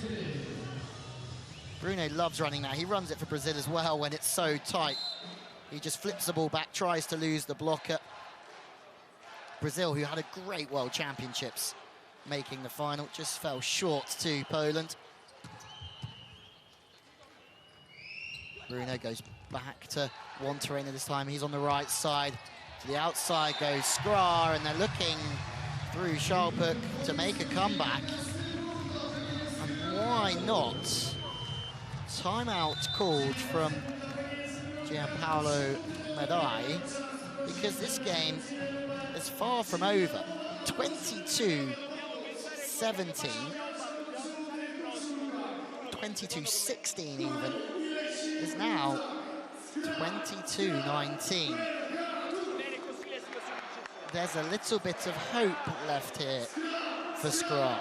Bruno loves running now. He runs it for Brazil as well when it's so tight. He just flips the ball back, tries to lose the blocker. Brazil, who had a great World Championships, making the final, just fell short to Poland. Bruno goes back to Wantarena this time. He's on the right side. To the outside goes Skra, and they're looking through Sharpuk to make a comeback. And why not? Timeout called from Gianpaolo Madai, because this game is far from over. 22-17, 22-16 even, is now 22-19. There's a little bit of hope left here for Skra.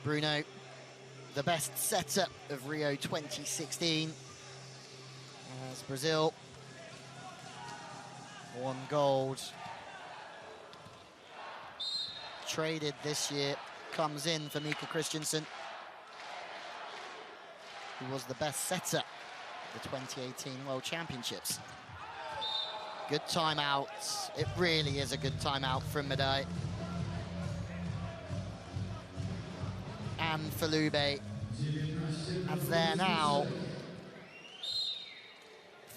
Bruno the best setter of Rio 2016. As Brazil won gold. Traded this year, comes in for Mika Christensen, who was the best setter at the 2018 World Championships. Good timeout. It really is a good timeout from Madai. And for Lube, as they're now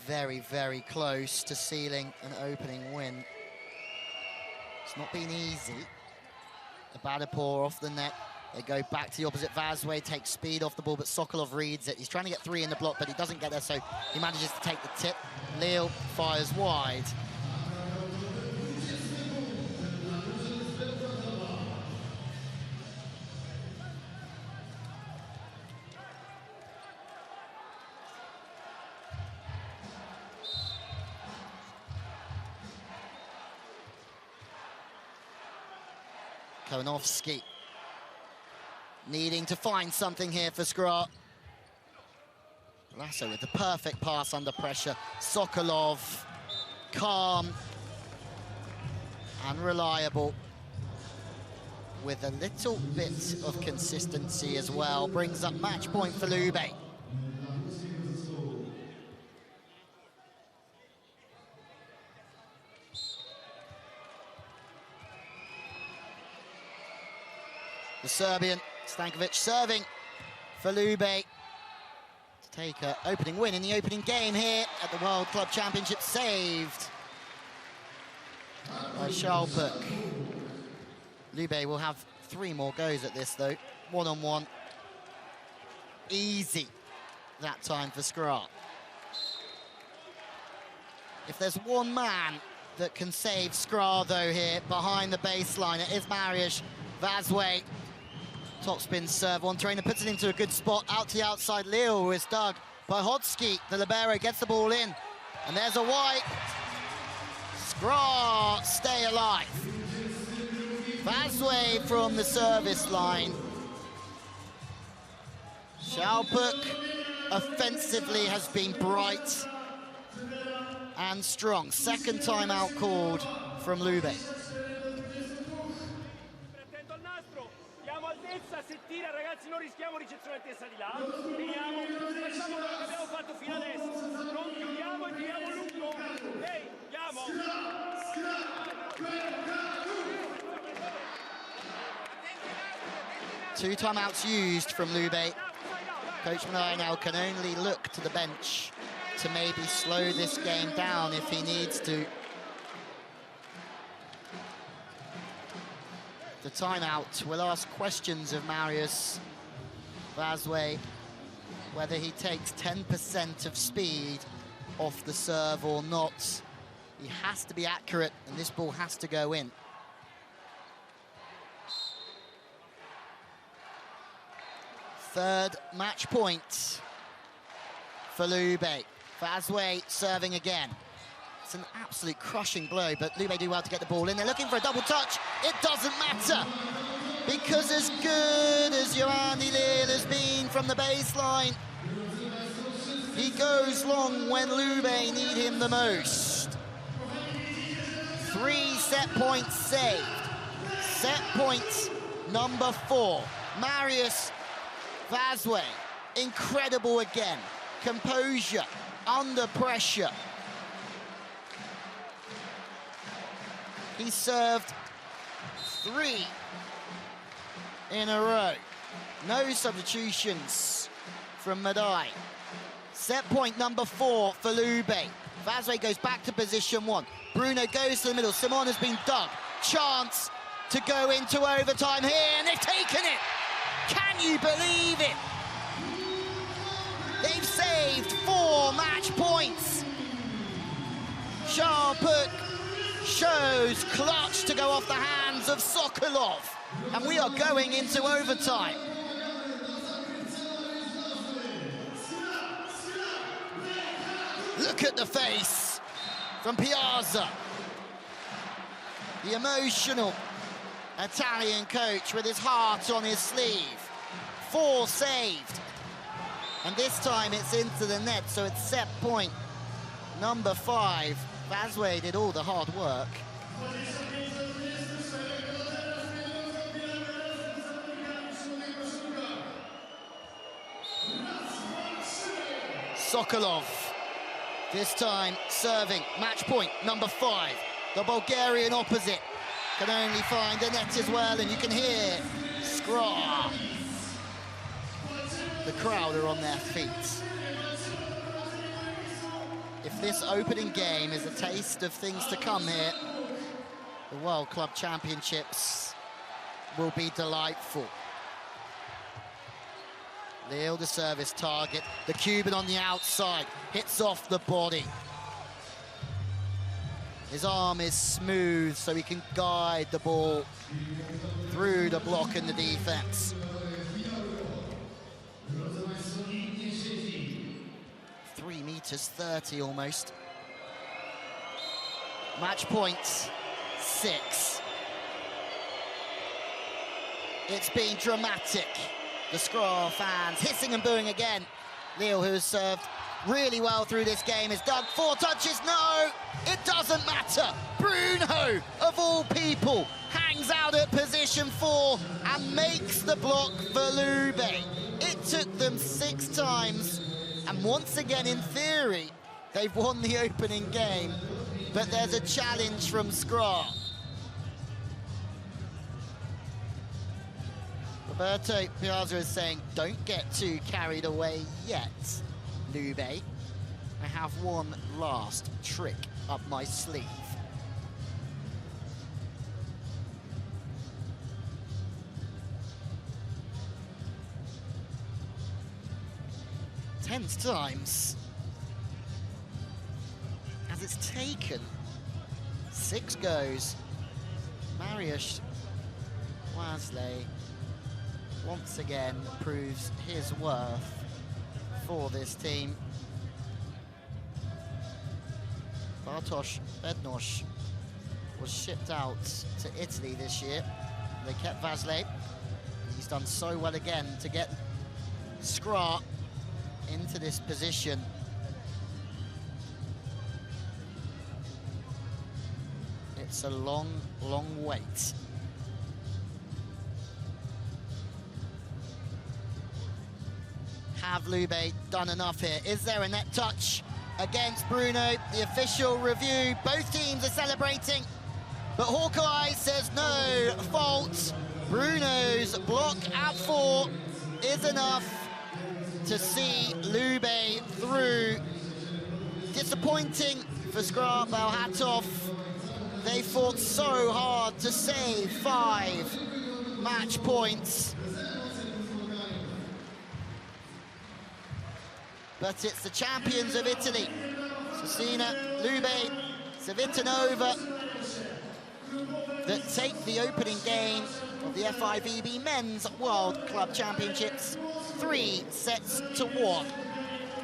very, very close to sealing an opening win. It's not been easy. The Badapur off the net. They go back to the opposite. Vazway takes speed off the ball, but Sokolov reads it. He's trying to get 3 in the block, but he doesn't get there, so he manages to take the tip. Lille fires wide. Kowanovski needing to find something here for Skra. Lasso with the perfect pass under pressure. Sokolov, calm and reliable with a little bit of consistency as well. Brings up match point for Lube. The Serbian, Stankovic, serving for Lube to take an opening win in the opening game here at the World Club Championship. Saved by Schalpuk. Lube will have 3 more goes at this, though. One-on-one. Easy that time for Skra. If there's one man that can save Skra, though, here behind the baseline, it is Mariusz Vazway. Topspin serve, one trainer puts it into a good spot, out to the outside. Lille is dug by Hodsky. The libero gets the ball in, and there's a white. Skra stay alive. Vazway from the service line. Schalpuk offensively has been bright and strong. Second timeout called from Lube. Se tira, ragazzi, non rischiamo ricezione a testa di là. Tiriamo, facciamo quello che abbiamo fatto fino adesso. Non chiudiamo e tiriamo lungo. Ehi, andiamo. 2 timeouts used from Lube. Coach Manai now can only look to the bench to maybe slow this game down if he needs to. The timeout will ask questions of Mariusz Vazway, whether he takes 10% of speed off the serve or not. He has to be accurate, and this ball has to go in. Third match point for Lube. Vazway serving again. It's an absolute crushing blow, but Lube do well to get the ball in. They're looking for a double touch. It doesn't matter, because as good as Yoanni Lille has been from the baseline, he goes long when Lube need him the most. 3 set points saved. Set point number 4. Mariusz Vazway, incredible again. Composure, under pressure. He served 3 in a row. No substitutions from Madai. Set point number 4 for Lube. Vazway goes back to position 1. Bruno goes to the middle. Simon has been dug. Chance to go into overtime here, and they've taken it. Can you believe it? They've saved 4 match points. Schalpuk shows clutch to go off the hands of Sokolov, and we are going into overtime. Look at the face from Piazza, the emotional Italian coach with his heart on his sleeve. 4 saved. And this time it's into the net, so it's set point number 5. Vazway did all the hard work. Sokolov, this time serving, match point number 5. The Bulgarian opposite can only find the net as well, and you can hear Skra. The crowd are on their feet. If this opening game is a taste of things to come here, the World Club Championships will be delightful. Lille, the service target. The Cuban on the outside, hits off the body. His arm is smooth, so he can guide the ball through the block and the defense. 3 meters 30 almost. Match point 6. It's been dramatic. The Skra fans hissing and booing again. Lille, who has served really well through this game, has dug 4 touches. No, it doesn't matter. Bruno, of all people, hangs out at position 4 and makes the block for Lube. It took them 6 times, and once again, in theory, they've won the opening game, but there's a challenge from Skra. Roberto Piazza is saying, don't get too carried away yet, Lube. I have one last trick up my sleeve. Tense times, as it's taken 6 goes. Mariusz Wasley once again proves his worth for this team. Bartosz Bednosh was shipped out to Italy this year. They kept Vasley. He's done so well again to get Skra into this position. It's a long, long wait. Have Lube done enough here? Is there a net touch against Bruno? The official review, both teams are celebrating, but Hawkeye says no fault. Bruno's block at 4 is enough to see Lube through. Disappointing for Skra Belchatow. They fought so hard to save 5 match points. But it's the champions of Italy, Cesena, Lube, Civitanova, that take the opening game of the FIVB Men's World Club Championships 3 sets to 1.